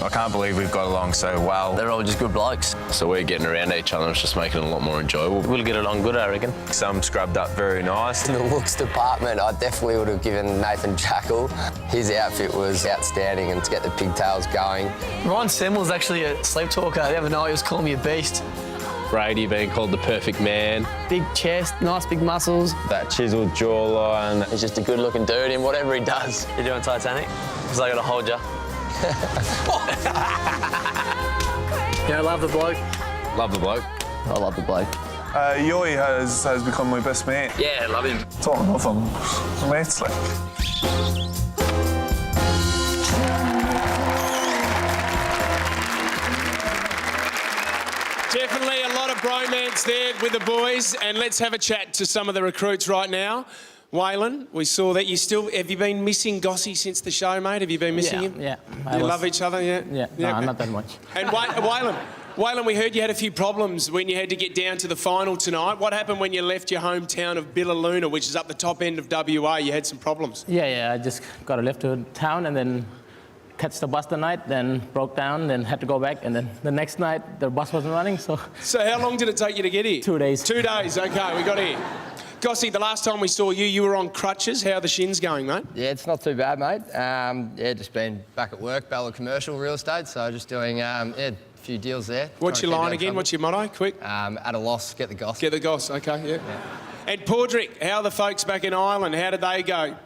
I can't believe we've got along so well. They're all just good blokes. So we're getting around each other, it's just making it a lot more enjoyable. We'll get along good, I reckon. Some scrubbed up very nice. In the looks department, I definitely would have given Nathan Jackal. His outfit was outstanding, and to get the pigtails going. Ryan Semmel's actually a sleep talker. The other night he was calling me a beast. Brady being called the perfect man. Big chest, nice big muscles. That chiseled jawline. He's just a good-looking dude in whatever he does. You doing Titanic? Because I got to hold you. Yeah, I love the bloke. Love the bloke. I love the bloke. Yoi has become my best mate. Yeah, love him. Talking of him, mates like. Definitely a lot of bromance there with the boys, and let's have a chat to some of the recruits right now. Waylon, we saw that you still... Have you been missing Gossy since the show, mate? Have you been missing him? Yeah. You love each other, yeah? Yeah, no, not that much. And Waylon, we heard you had a few problems when you had to get down to the final tonight. What happened when you left your hometown of Billaloona, which is up the top end of WA? You had some problems. Yeah, I just got left to town and then catch the bus the night, then broke down, then had to go back, and then the next night the bus wasn't running, so... So how long did it take you to get here? 2 days. 2 days, OK, we got here. Gossy, the last time we saw you, you were on crutches. How are the shins going, mate? Yeah, it's not too bad, mate. Just been back at work, Bella Commercial Real Estate, so just doing a few deals there. What's your line again? What's your motto? Quick. At a loss, get the goss. Get the goss, OK, yeah. And Paudrick, how are the folks back in Ireland? How did they go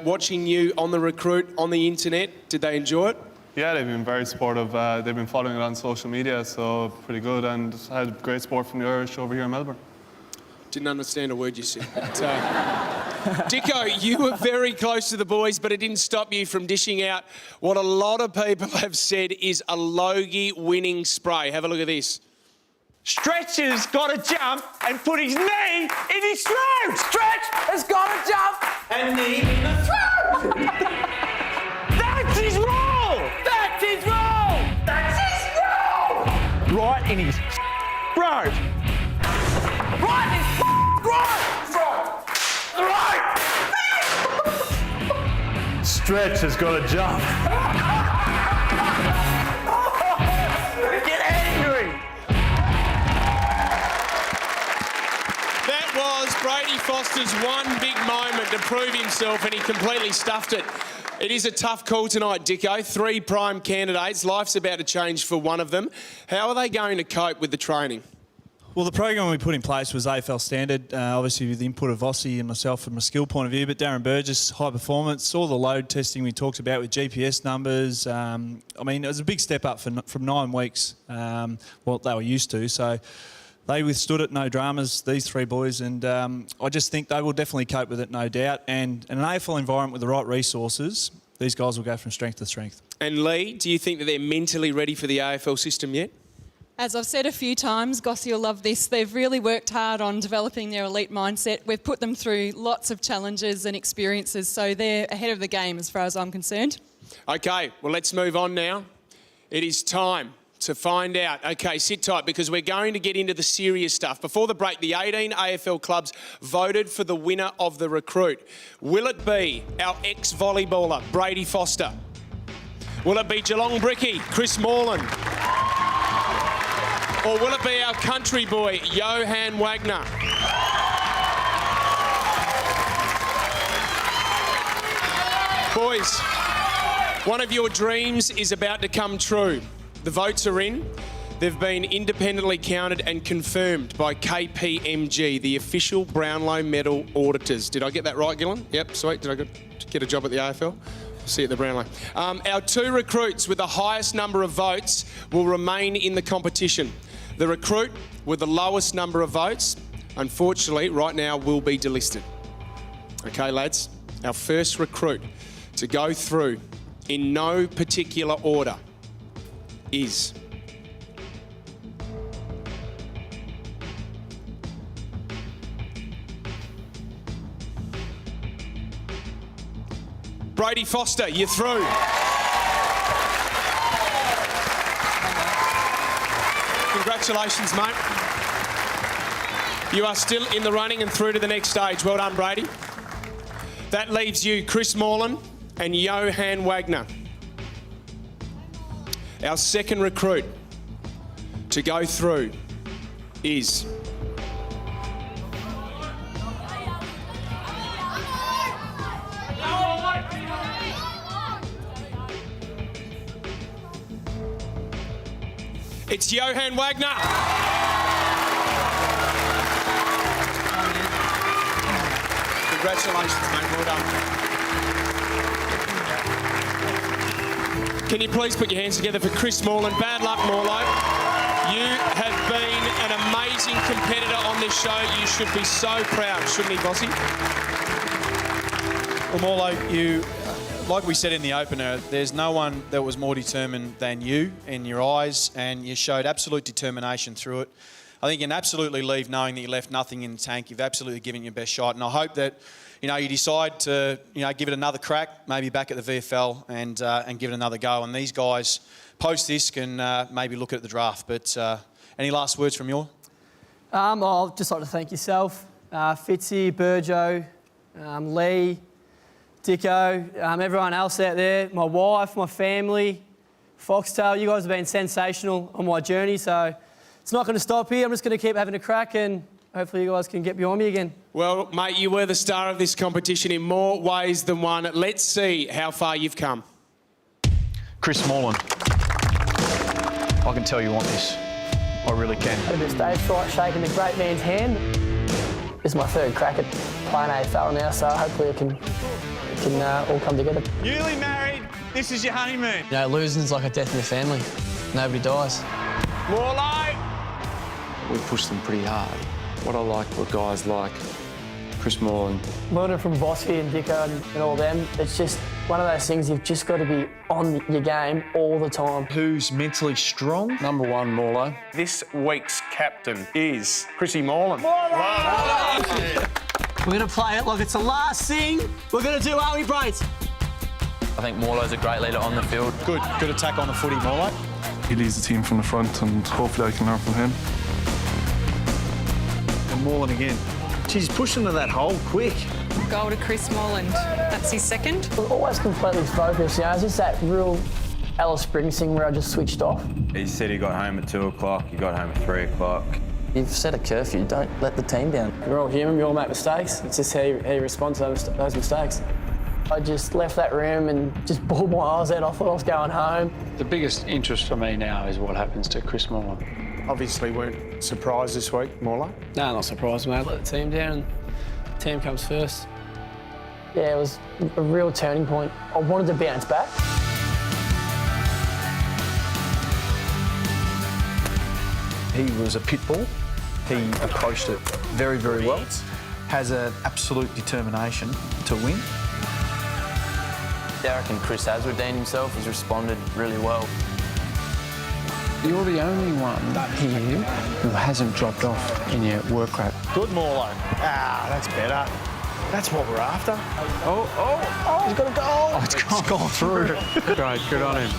watching you on the recruit, on the internet? Did they enjoy it? Yeah, they've been very supportive. They've been following it on social media, so pretty good, and had great support from the Irish over here in Melbourne. Didn't understand a word you said. Dicko, you were very close to the boys, but it didn't stop you from dishing out what a lot of people have said is a Logie winning spray. Have a look at this. Stretch has got to jump and put his knee in his throat. Stretch has got to jump and knee in the throat. That's his role. That's his role. That's his role. Right in his throat. Right in his right. Stretch has got to jump. Get angry. That was Brady Foster's one big moment to prove himself, and he completely stuffed it. It is a tough call tonight, Dicko. 3 prime candidates. Life's about to change for one of them. How are they going to cope with the training? Well, the program we put in place was AFL standard, obviously with the input of Vossi and myself from a skill point of view, but Darren Burgess, high performance, all the load testing we talked about with GPS numbers. I mean, it was a big step up from 9 weeks, what they were used to. So They withstood it, no dramas, these three boys, and I just think they will definitely cope with it, no doubt. And in an AFL environment with the right resources, these guys will go from strength to strength. And Lee, do you think that they're mentally ready for the AFL system yet? As I've said a few times, Gossie will love this, they've really worked hard on developing their elite mindset. We've put them through lots of challenges and experiences, so they're ahead of the game as far as I'm concerned. Okay, well, let's move on now. It is time to find out. Okay, sit tight because we're going to get into the serious stuff. Before the break, the 18 AFL clubs voted for the winner of the recruit. Will it be our ex-volleyballer, Brady Foster? Will it be Geelong Bricky, Chris Morland? Or will it be our country boy, Johan Wagner? Boys, one of your dreams is about to come true. The votes are in. They've been independently counted and confirmed by KPMG, the official Brownlow medal auditors. Did I get that right, Gillen? Yep, sweet. Did I get a job at the AFL? See you at the Brownlow. Our two recruits with the highest number of votes will remain in the competition. The recruit with the lowest number of votes, unfortunately, right now will be delisted. Okay, lads, our first recruit to go through in no particular order is Brady Foster. You're through. Congratulations, mate. You are still in the running and through to the next stage. Well done, Brady. That leaves you, Chris Morland and Johan Wagner. Our second recruit to go through is it's Johan Wagner. Congratulations, mate. Well done. Can you please put your hands together for Chris Morland? Bad luck, Morlo. You have been an amazing competitor on this show. You should be so proud, shouldn't he, Bossy? Well, Morlo, you, like we said in the opener, there's no one that was more determined than you in your eyes, and you showed absolute determination through it. I think you can absolutely leave knowing that you left nothing in the tank. You've absolutely given your best shot, and I hope that you decide to give it another crack, maybe back at the VFL and give it another go. And these guys, post this, can maybe look at the draft. But any last words from you? I'd just like to thank yourself, Fitzy, Burjo, Lee, Dicko, everyone else out there, my wife, my family, Foxtail. You guys have been sensational on my journey, so it's not going to stop here. I'm just going to keep having a crack and hopefully you guys can get behind me again. Well, mate, you were the star of this competition in more ways than one. Let's see how far you've come. Chris Morland, I can tell you want this. I really can. Had a bit of stage fright shaking the great man's hand. This is my third crack at playing AFL now, so hopefully it can all come together. Newly married, this is your honeymoon. Losing's like a death in the family. Nobody dies. Morlo! We pushed them pretty hard. What I like, what guys like, Chris Morland. Learning from Bossy and Dicko and all them, it's just one of those things you've just got to be on your game all the time. Who's mentally strong? Number one, Morlo. This week's captain is Chrissy Morland. We're going to play it like it's the last thing we're going to do, aren't we, Brains? I think Morlo's a great leader on the field. Good attack on the footy, Morlo. He leads the team from the front, and hopefully I can learn from him. And Morland again. Geez, push into that hole quick. Goal to Chris Morland. That's his second. I was always completely focused, it's just that real Alice Springs thing where I just switched off. He said he got home at 2 o'clock, he got home at 3 o'clock. You've set a curfew, don't let the team down. We're all human, we all make mistakes. It's just how you respond to those mistakes. I just left that room and just bawled my eyes out. I thought I was going home. The biggest interest for me now is what happens to Chris Morland. Obviously weren't surprised this week, Morlo. No, not surprised, mate. Let the team down and the team comes first. Yeah, it was a real turning point. I wanted to bounce back. He was a pit bull. He approached it very, very well. Has an absolute determination to win. I reckon Chris has redeemed himself. He's responded really well. You're the only one here who hasn't dropped off in your work rate. Good, Morlo. That's better. That's what we're after. He's got a goal. Oh, it's gone through. Great, good on him.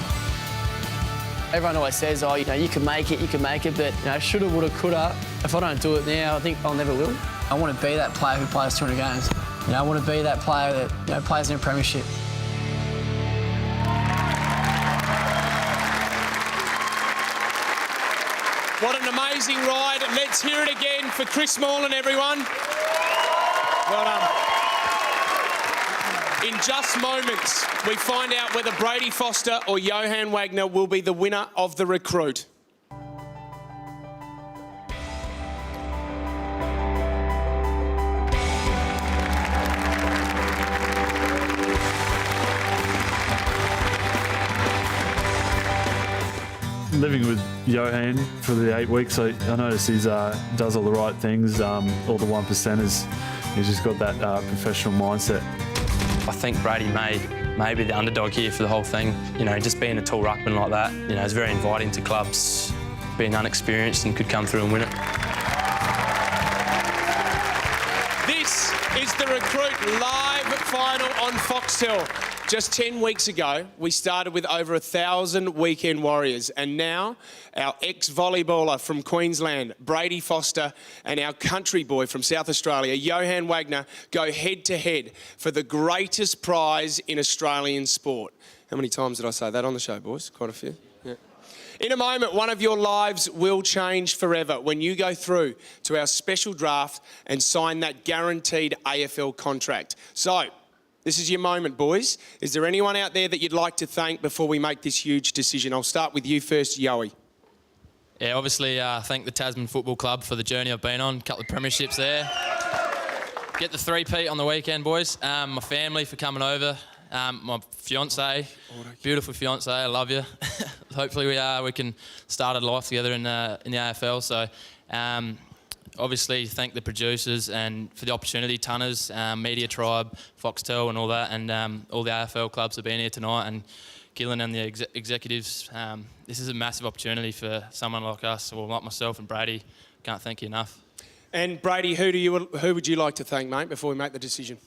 Everyone always says, oh, you can make it, but, shoulda, woulda, coulda. If I don't do it now, I think I'll never will. I want to be that player who plays 200 games. I want to be that player that, plays in a premiership. What an amazing ride. Let's hear it again for Chris Morland, everyone. Well done. In just moments, we find out whether Brady Foster or Johan Wagner will be the winner of the recruit. Living with Johan for the 8 weeks, I noticed he does all the right things, all the 1%ers. He's just got that professional mindset. I think Brady may be the underdog here for the whole thing. Just being a tall ruckman like that, is very inviting to clubs. Being unexperienced and could come through and win it. This is the Recruit live final on Foxtel. Just 10 weeks ago, we started with over 1,000 weekend warriors, and now our ex-volleyballer from Queensland, Brady Foster, and our country boy from South Australia, Johan Wagner, go head-to-head for the greatest prize in Australian sport. How many times did I say that on the show, boys? Quite a few. Yeah. In a moment, one of your lives will change forever when you go through to our special draft and sign that guaranteed AFL contract. So, this is your moment, boys. Is there anyone out there that you'd like to thank before we make this huge decision? I'll start with you first, Yowie. Yeah, obviously, thank the Tasman Football Club for the journey I've been on. A couple of premierships there. Get the 3-peat on the weekend, boys. My family for coming over. My fiancée, beautiful fiancée, I love you. Hopefully we can start a life together in the AFL. So, obviously, thank the producers and for the opportunity, Tunners, Media Tribe, Foxtel and all that, and all the AFL clubs have been here tonight, and Gillen and the executives. This is a massive opportunity for someone like us, or like myself and Brady. Can't thank you enough. And Brady, who would you like to thank, mate, before we make the decision?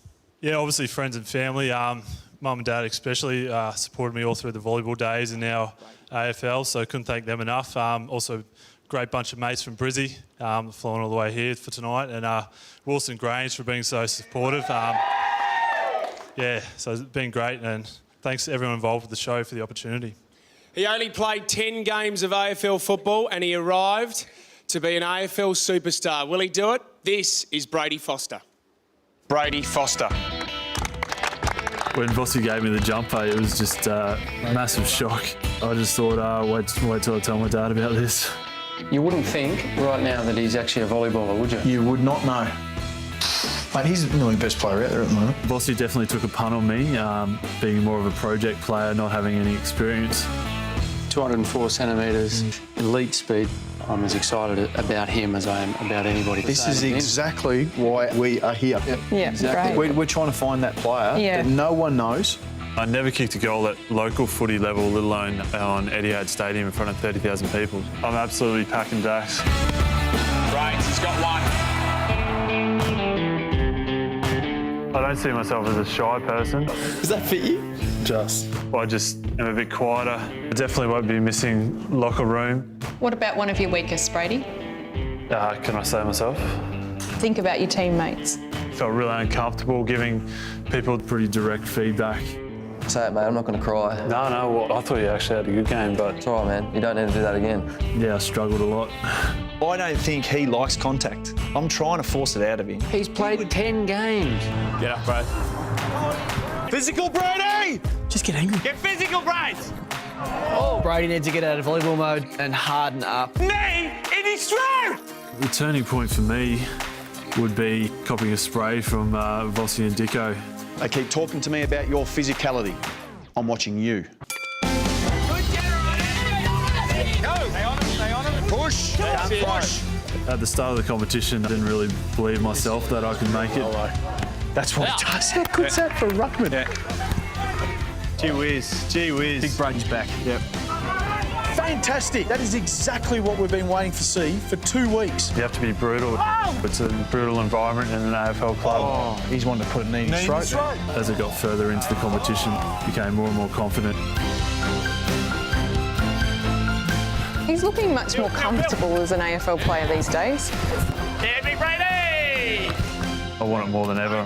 Yeah, obviously friends and family. Mum and Dad especially supported me all through the volleyball days and now AFL, so couldn't thank them enough. Also, great bunch of mates from Brizzy, flying all the way here for tonight, and Wilson Grange for being so supportive. Yeah, so it's been great, and thanks to everyone involved with the show for the opportunity. He only played 10 games of AFL football and he arrived to be an AFL superstar. Will he do it? This is Brady Foster. Brady Foster. When Vossi gave me the jumper, it was just a massive shock. I just thought, wait till I tell my dad about this. You wouldn't think right now that he's actually a volleyballer, would you? You would not know. Mate, he's nearly the best player out there at the moment. Vossi definitely took a punt on me, being more of a project player, not having any experience. 204 centimetres, elite speed. I'm as excited about him as I am about anybody. This is exactly why we are here. Yeah, exactly. We're trying to find that player that no one knows. I never kicked a goal at local footy level, let alone on Etihad Stadium in front of 30,000 people. I'm absolutely packing jacks. Right, he's got one. I don't see myself as a shy person. Does that fit you? I just am a bit quieter. I definitely won't be missing locker room. What about one of your weakest, Brady? Can I say myself? Think about your teammates. Felt really uncomfortable giving people pretty direct feedback. Say it, mate, I'm not going to cry. No, well, I thought you actually had a good game, but... It's all right, man. You don't need to do that again. Yeah, I struggled a lot. I don't think he likes contact. I'm trying to force it out of him. He's played 10 games. Get up, bro. Physical, Brady! Just get angry. Get physical, Brady! Brady needs to get out of volleyball mode and harden up. Knee in his throat! The turning point for me would be copying a spray from Vossi and Dicko. They keep talking to me about your physicality. I'm watching you. Go! Stay on him. Push! Push! At the start of the competition, I didn't really believe myself that I could make it. That's what he does. How good's that for a ruckman? Gee whiz, gee whiz. Big Brady's back. Yep. Fantastic. That is exactly what we've been waiting to see for 2 weeks. You have to be brutal. It's a brutal environment in an AFL club. Oh, he's wanting to put a knee in his throat. As I got further into the competition, became more and more confident. He's looking much more comfortable as an AFL player these days. Yeah, Big Brady! I want it more than ever.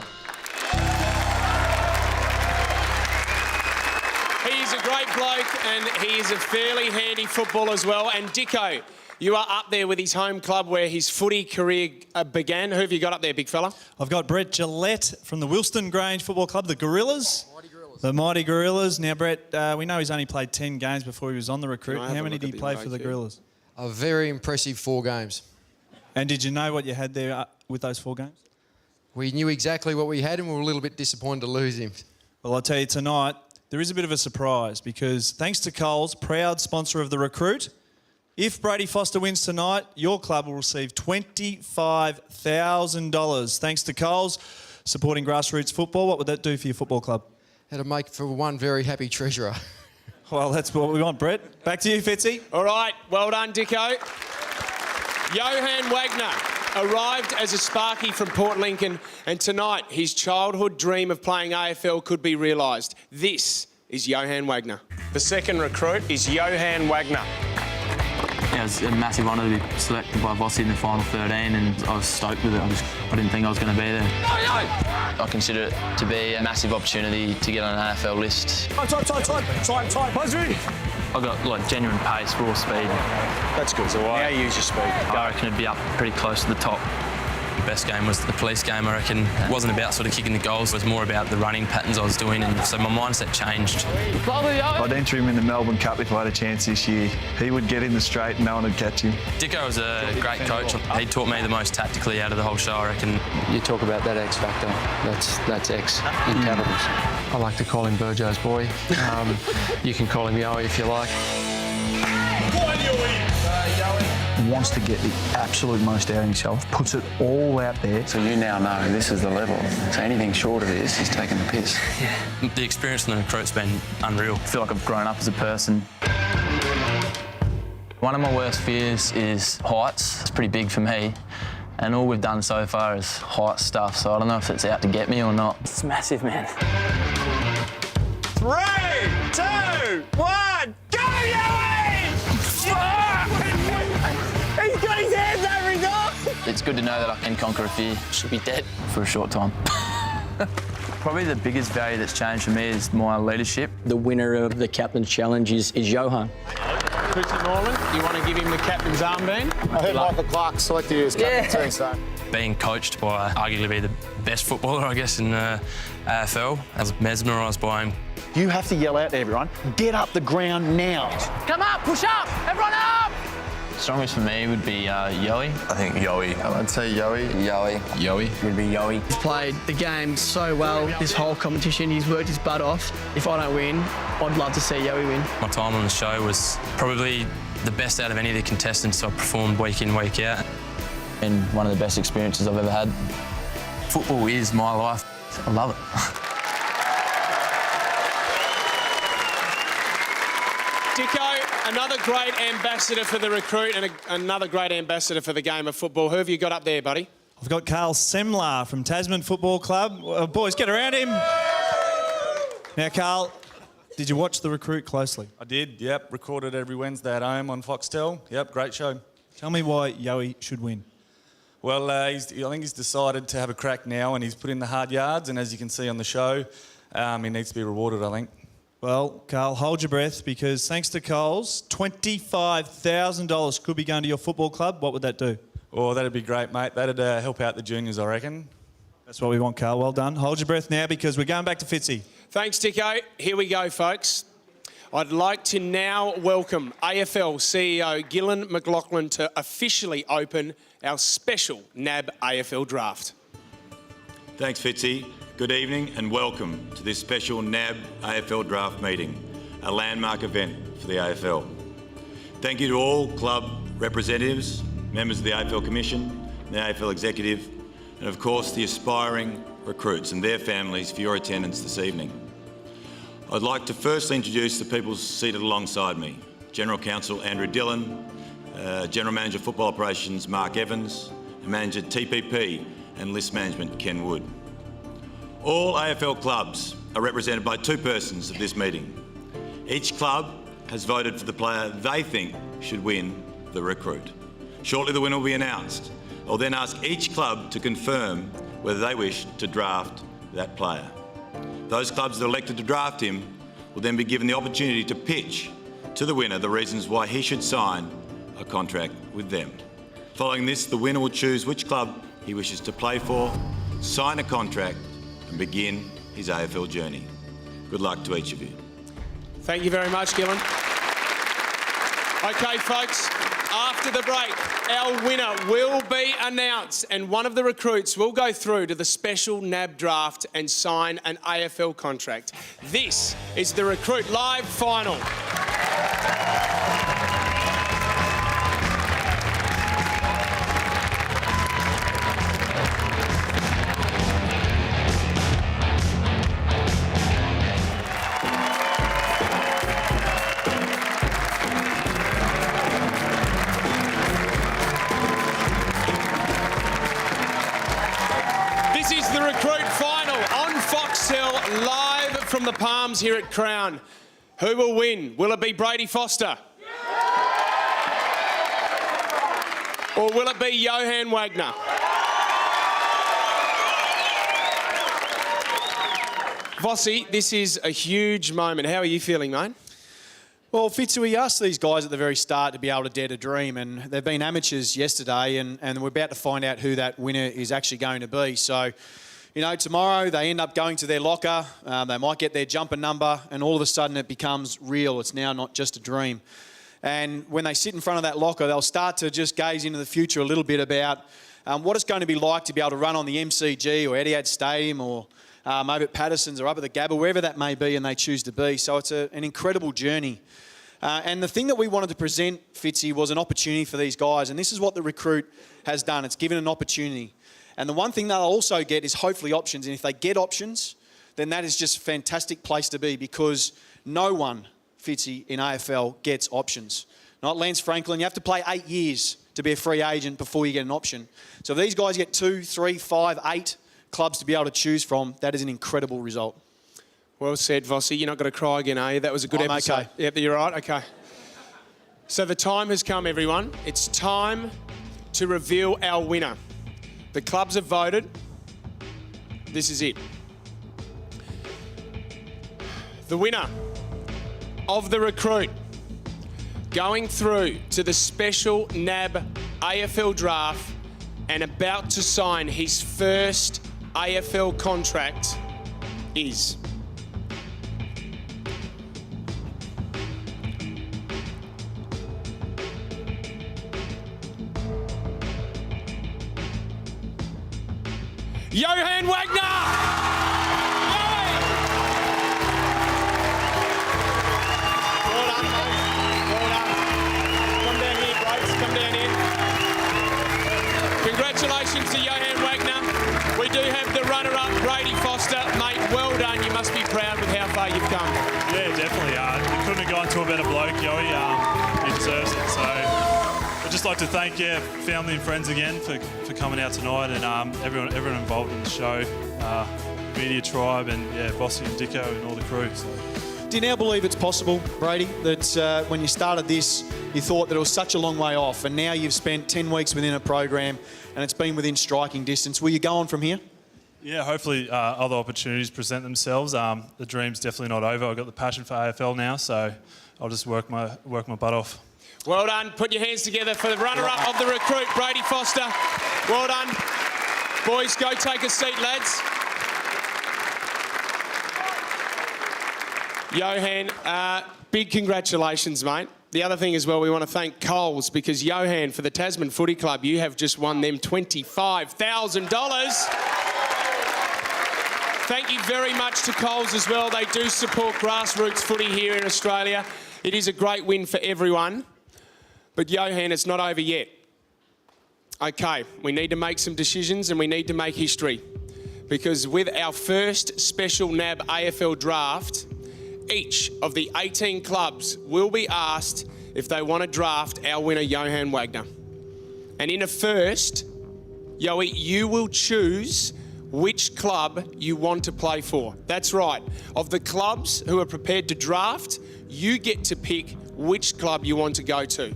He's a great bloke and he is a fairly handy footballer as well. And Dicko, you are up there with his home club where his footy career began. Who have you got up there, big fella? I've got Brett Gillette from the Wilston Grange Football Club, the Gorillas. The Mighty Gorillas. Now, Brett, we know he's only played 10 games before he was on the recruit. How many did he play for the Gorillas? A very impressive 4 games. And did you know what you had there with those 4 games? We knew exactly what we had and we were a little bit disappointed to lose him. Well, I'll tell you tonight, there is a bit of a surprise because thanks to Coles, proud sponsor of the recruit, if Brady Foster wins tonight, your club will receive $25,000. Thanks to Coles, supporting grassroots football. What would that do for your football club? That'll make for one very happy treasurer. Well, that's what we want, Brett. Back to you, Fitzy. All right, well done, Dicko. Johan Wagner arrived as a Sparky from Port Lincoln, and tonight his childhood dream of playing AFL could be realised. This is Johan Wagner. The second recruit is Johan Wagner. Yeah, it was a massive honour to be selected by Vossi in the final 13 and I was stoked with it. I didn't think I was going to be there. I consider it to be a massive opportunity to get on an AFL list. Time. Buzzard. I got genuine pace, raw speed. That's good. So now you use your speed. I reckon it'd be up pretty close to the top. The best game was the police game, I reckon. It wasn't about sort of kicking the goals, it was more about the running patterns I was doing, and so my mindset changed. I'd enter him in the Melbourne Cup if I had a chance this year. He would get in the straight and no one would catch him. Dicko was a great coach. He taught me the most tactically out of the whole show, I reckon. You talk about that X factor. That's X intangibles. I like to call him Burjo's boy. You can call him Yowie if you like. Wants to get the absolute most out of himself, puts it all out there. So you now know this is the level. So anything short of this is taking the piss. Yeah. The experience in the recruit's been unreal. I feel like I've grown up as a person. One of my worst fears is heights. It's pretty big for me. And all we've done so far is height stuff, so I don't know if it's out to get me or not. It's massive, man. 3, 2, 1, go, Yowie! He's got his hands over his arms! It's good to know that I can conquer a fear. Should be dead for a short time. Probably the biggest value that's changed for me is my leadership. The winner of the Captain's Challenge is Johan. Chrissy Norland, you want to give him the captain's armband? I heard Michael Clark selected you as captain too, so. Being coached by arguably the best footballer, I guess, in AFL, I was mesmerised by him. You have to yell out to everyone, get up the ground now. Come up, push up, everyone up! Strongest for me would be Yowie. I think Yowie. I'd say Yowie. Yowie. Would be Yowie. He's played the game so well this whole competition. He's worked his butt off. If I don't win, I'd love to see Yowie win. My time on the show was probably the best out of any of the contestants I performed week in, week out. And one of the best experiences I've ever had. Football is my life. I love it. Dicko, another great ambassador for the recruit and another great ambassador for the game of football. Who have you got up there, buddy? I've got Carl Semler from Tasman Football Club. Boys, get around him. Now, Carl, did you watch the recruit closely? I did, yep. Recorded every Wednesday at home on Foxtel. Yep, great show. Tell me why Yowie should win. Well, I think he's decided to have a crack now and he's put in the hard yards, and as you can see on the show, he needs to be rewarded, I think. Well, Carl, hold your breath because thanks to Coles, $25,000 could be going to your football club. What would that do? Oh, that'd be great, mate. That'd help out the juniors, I reckon. That's what we want, Carl. Well done. Hold your breath now because we're going back to Fitzy. Thanks, Dicko. Here we go, folks. I'd like to now welcome AFL CEO Gillan McLachlan to officially open our special NAB AFL draft. Thanks, Fitzy. Good evening and welcome to this special NAB AFL draft meeting, a landmark event for the AFL. Thank you to all club representatives, members of the AFL Commission, the AFL Executive, and of course the aspiring recruits and their families for your attendance this evening. I'd like to firstly introduce the people seated alongside me. General Counsel Andrew Dillon, General Manager Football Operations Mark Evans, and Manager TPP and List Management Ken Wood. All AFL clubs are represented by two persons at this meeting. Each club has voted for the player they think should win the recruit. Shortly the winner will be announced. I'll then ask each club to confirm whether they wish to draft that player. Those clubs that elected to draft him will then be given the opportunity to pitch to the winner the reasons why he should sign a contract with them. Following this, the winner will choose which club he wishes to play for, sign a contract and begin his AFL journey. Good luck to each of you. Thank you very much, Gillen. OK, folks, after the break, our winner will be announced and one of the recruits will go through to the special NAB draft and sign an AFL contract. This is the Recruit Live Final. From the Palms here at Crown. Who will win? Will it be Brady Foster? Or will it be Johan Wagner? Vossi, this is a huge moment. How are you feeling, mate? Well, Fitzy, we asked these guys at the very start to be able to dare to dream, and they've been amateurs yesterday, and we're about to find out who that winner is actually going to be. So, you know, tomorrow they end up going to their locker, they might get their jumper number, and all of a sudden it becomes real. It's now not just a dream. And when they sit in front of that locker, they'll start to just gaze into the future a little bit about what it's going to be like to be able to run on the MCG or Etihad Stadium or maybe at Patterson's or up at the Gabba, wherever that may be and they choose to be. So it's an incredible journey. And the thing that we wanted to present, Fitzy, was an opportunity for these guys. And this is what the Recruit has done. It's given an opportunity. And the one thing they'll also get is hopefully options. And if they get options, then that is just a fantastic place to be because no one, Fitzy, in AFL gets options. Not Lance Franklin. You have to play 8 years to be a free agent before you get an option. So if these guys get 2, 3, 5, 8 clubs to be able to choose from, that is an incredible result. Well said, Vossi. You're not going to cry again, are you? That was a good episode. Okay. Yep, you're right. Okay. So the time has come, everyone. It's time to reveal our winner. The clubs have voted. This is it. The winner of the Recruit going through to the special NAB AFL draft and about to sign his first AFL contract is... Johan Wagner! Well done, mate. Well done. Come down here, Brakes. Come down here. Congratulations to Johan Wagner. We do have the runner-up, Brady Foster. Mate, well done. You must be proud with how far you've come. Yeah, definitely. You couldn't have gone to a better bloke, Yoey. He deserves it. So I'd just like to thank family and friends again for coming out tonight and everyone involved in the show, Media Tribe and Vossi and Dicko and all the crew. So. Do you now believe it's possible, Brady, that when you started this, you thought that it was such a long way off and now you've spent 10 weeks within a program and it's been within striking distance. Will you go on from here? Yeah, hopefully other opportunities present themselves. The dream's definitely not over. I've got the passion for AFL now, so I'll just work my butt off. Well done. Put your hands together for the runner-up of the Recruit, Brady Foster. Well done. Boys, go take a seat, lads. Johan, big congratulations, mate. The other thing as well, we want to thank Coles because Johan, for the Tasman Footy Club, you have just won them $25,000. Thank you very much to Coles as well. They do support grassroots footy here in Australia. It is a great win for everyone. But Johan, it's not over yet. Okay, we need to make some decisions and we need to make history. Because with our first special NAB AFL draft, each of the 18 clubs will be asked if they want to draft our winner, Johann Wagner. And in a first, Yowie, you will choose which club you want to play for. That's right. Of the clubs who are prepared to draft, you get to pick which club you want to go to.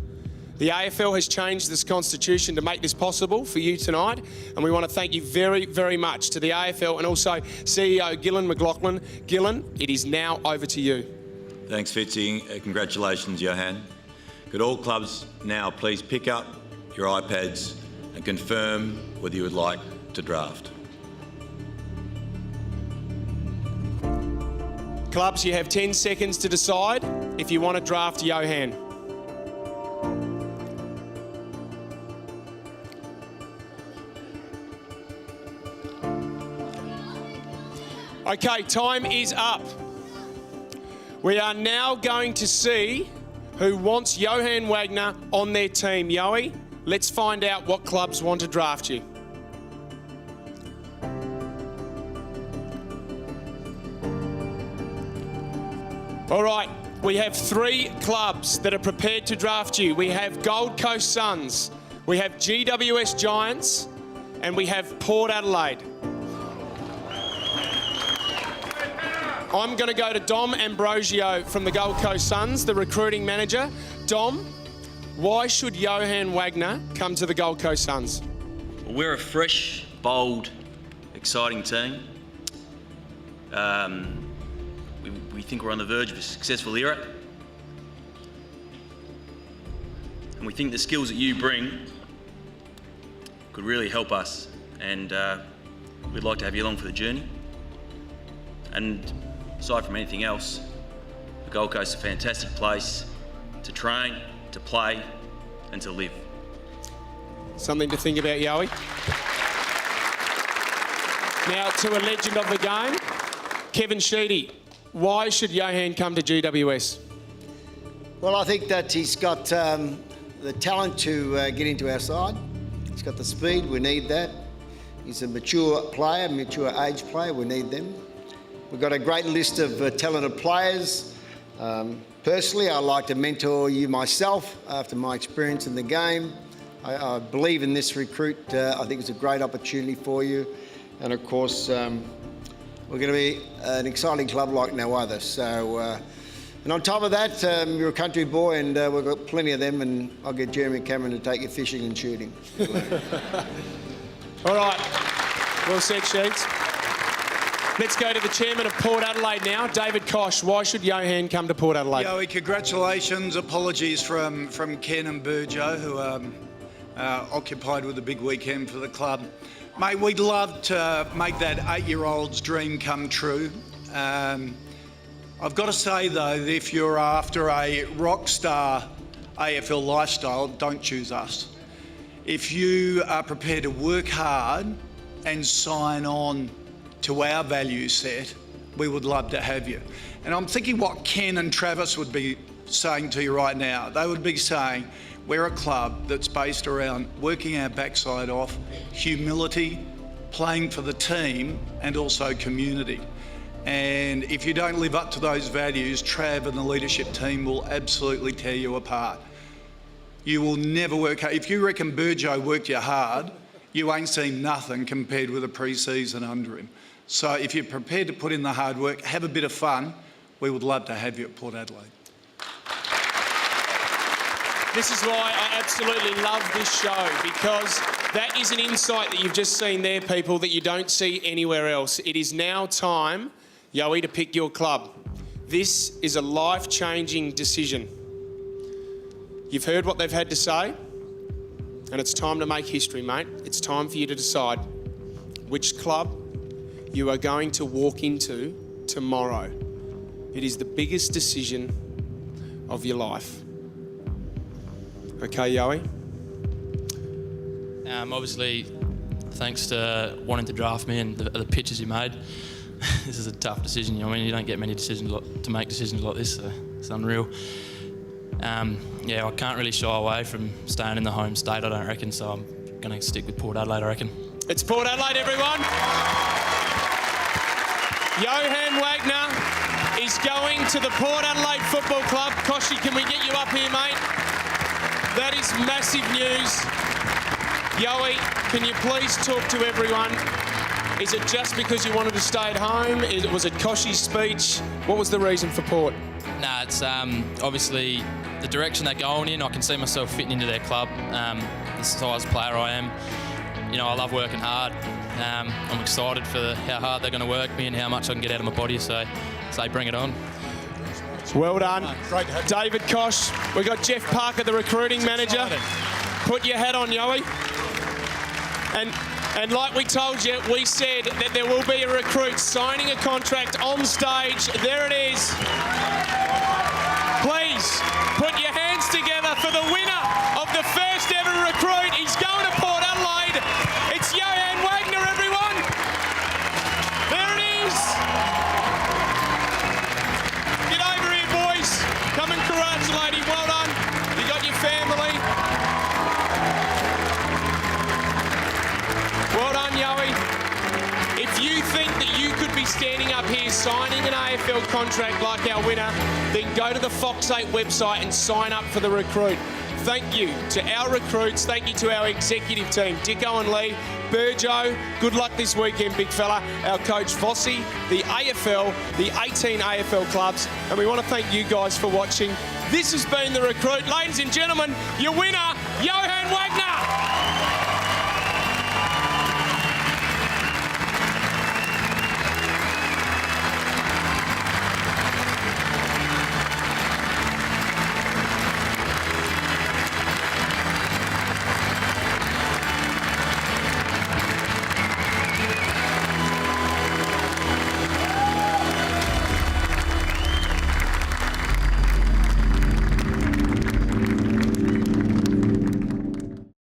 The AFL has changed this constitution to make this possible for you tonight, and we want to thank you very, very much to the AFL and also CEO Gillan McLaughlin. Gillan, it is now over to you. Thanks, Fitzy. Congratulations, Johan. Could all clubs now please pick up your iPads and confirm whether you would like to draft. Clubs, you have 10 seconds to decide if you want to draft Johan. Okay, time is up. We are now going to see who wants Johann Wagner on their team. Yowie, let's find out what clubs want to draft you. All right, we have 3 clubs that are prepared to draft you. We have Gold Coast Suns, we have GWS Giants, and we have Port Adelaide. I'm going to go to Dom Ambrosio from the Gold Coast Suns, the recruiting manager. Dom, why should Johann Wagner come to the Gold Coast Suns? Well, we're a fresh, bold, exciting team. We think we're on the verge of a successful era. And we think the skills that you bring could really help us. And we'd like to have you along for the journey. And aside from anything else, the Gold Coast is a fantastic place to train, to play, and to live. Something to think about, Yowie. Now to a legend of the game, Kevin Sheedy. Why should Johann come to GWS? Well, I think that he's got the talent to get into our side. He's got the speed, we need that. He's a mature player, mature age player, we need them. We've got a great list of talented players. Personally, I like to mentor you myself after my experience in the game. I believe in this recruit. I think it's a great opportunity for you. And of course, we're going to be an exciting club like no other. So, and on top of that, you're a country boy and we've got plenty of them, and I'll get Jeremy Cameron to take you fishing and shooting. All right, well said, Sheets. Let's go to the chairman of Port Adelaide now, David Kosh. Why should Johann come to Port Adelaide? Yowie, congratulations. Apologies from Ken and Burjo, who are occupied with a big weekend for the club. Mate, we'd love to make that 8-year-old's dream come true. I've got to say, though, that if you're after a rock star AFL lifestyle, don't choose us. If you are prepared to work hard and sign on to our value set, we would love to have you. And I'm thinking what Ken and Travis would be saying to you right now. They would be saying, we're a club that's based around working our backside off, humility, playing for the team, and also community. And if you don't live up to those values, Trav and the leadership team will absolutely tear you apart. You will never work hard. If you reckon Burjo worked you hard, you ain't seen nothing compared with a pre-season under him. So if you're prepared to put in the hard work, have a bit of fun, we would love to have you at Port Adelaide. This is why I absolutely love this show, because that is an insight that you've just seen there, people, that you don't see anywhere else. It is now time, Yowie, to pick your club. This is a life-changing decision. You've heard what they've had to say, and it's time to make history, mate. It's time for you to decide which club you are going to walk into tomorrow. It is the biggest decision of your life. Okay, Yowie? Obviously, thanks to wanting to draft me and the pitches you made, this is a tough decision. I mean, you don't get many decisions to make decisions like this, so it's unreal. Yeah, I can't really shy away from staying in the home state, I don't reckon, so I'm going to stick with Port Adelaide, I reckon. It's Port Adelaide, everyone. Johan Wagner is going to the Port Adelaide Football Club. Koshy, can we get you up here, mate? That is massive news. Yoey, can you please talk to everyone? Is it just because you wanted to stay at home? Was it Koshy's speech? What was the reason for Port? Nah, it's obviously the direction they're going in. I can see myself fitting into their club. The size of player I am. You know, I love working hard. I'm excited for how hard they're going to work me and how much I can get out of my body. So bring it on. Well done. Great to have you. David Kosh. We've got Jeff Parker, the recruiting manager. Put your hat on, Yoey. And like we told you, we said that there will be a recruit signing a contract on stage. There it is. Please put your hands together for the winner of the first ever recruit. He's going to Port Adelaide. It's Johan Wagner, everyone. There it is. Get over here, boys. Come and congratulate him. Well done. You got your family. Well done, Yoey. If you think that you could be standing up here signing an AFL contract like our winner, then go to the Fox 8 website and sign up for the recruit. Thank you to our recruits. Thank you to our executive team, Dicko and Lee. Burjo, good luck this weekend, big fella. Our coach, Vossi, the AFL, the 18 AFL clubs. And we want to thank you guys for watching. This has been The Recruit. Ladies and gentlemen, your winner, Johan Wagner.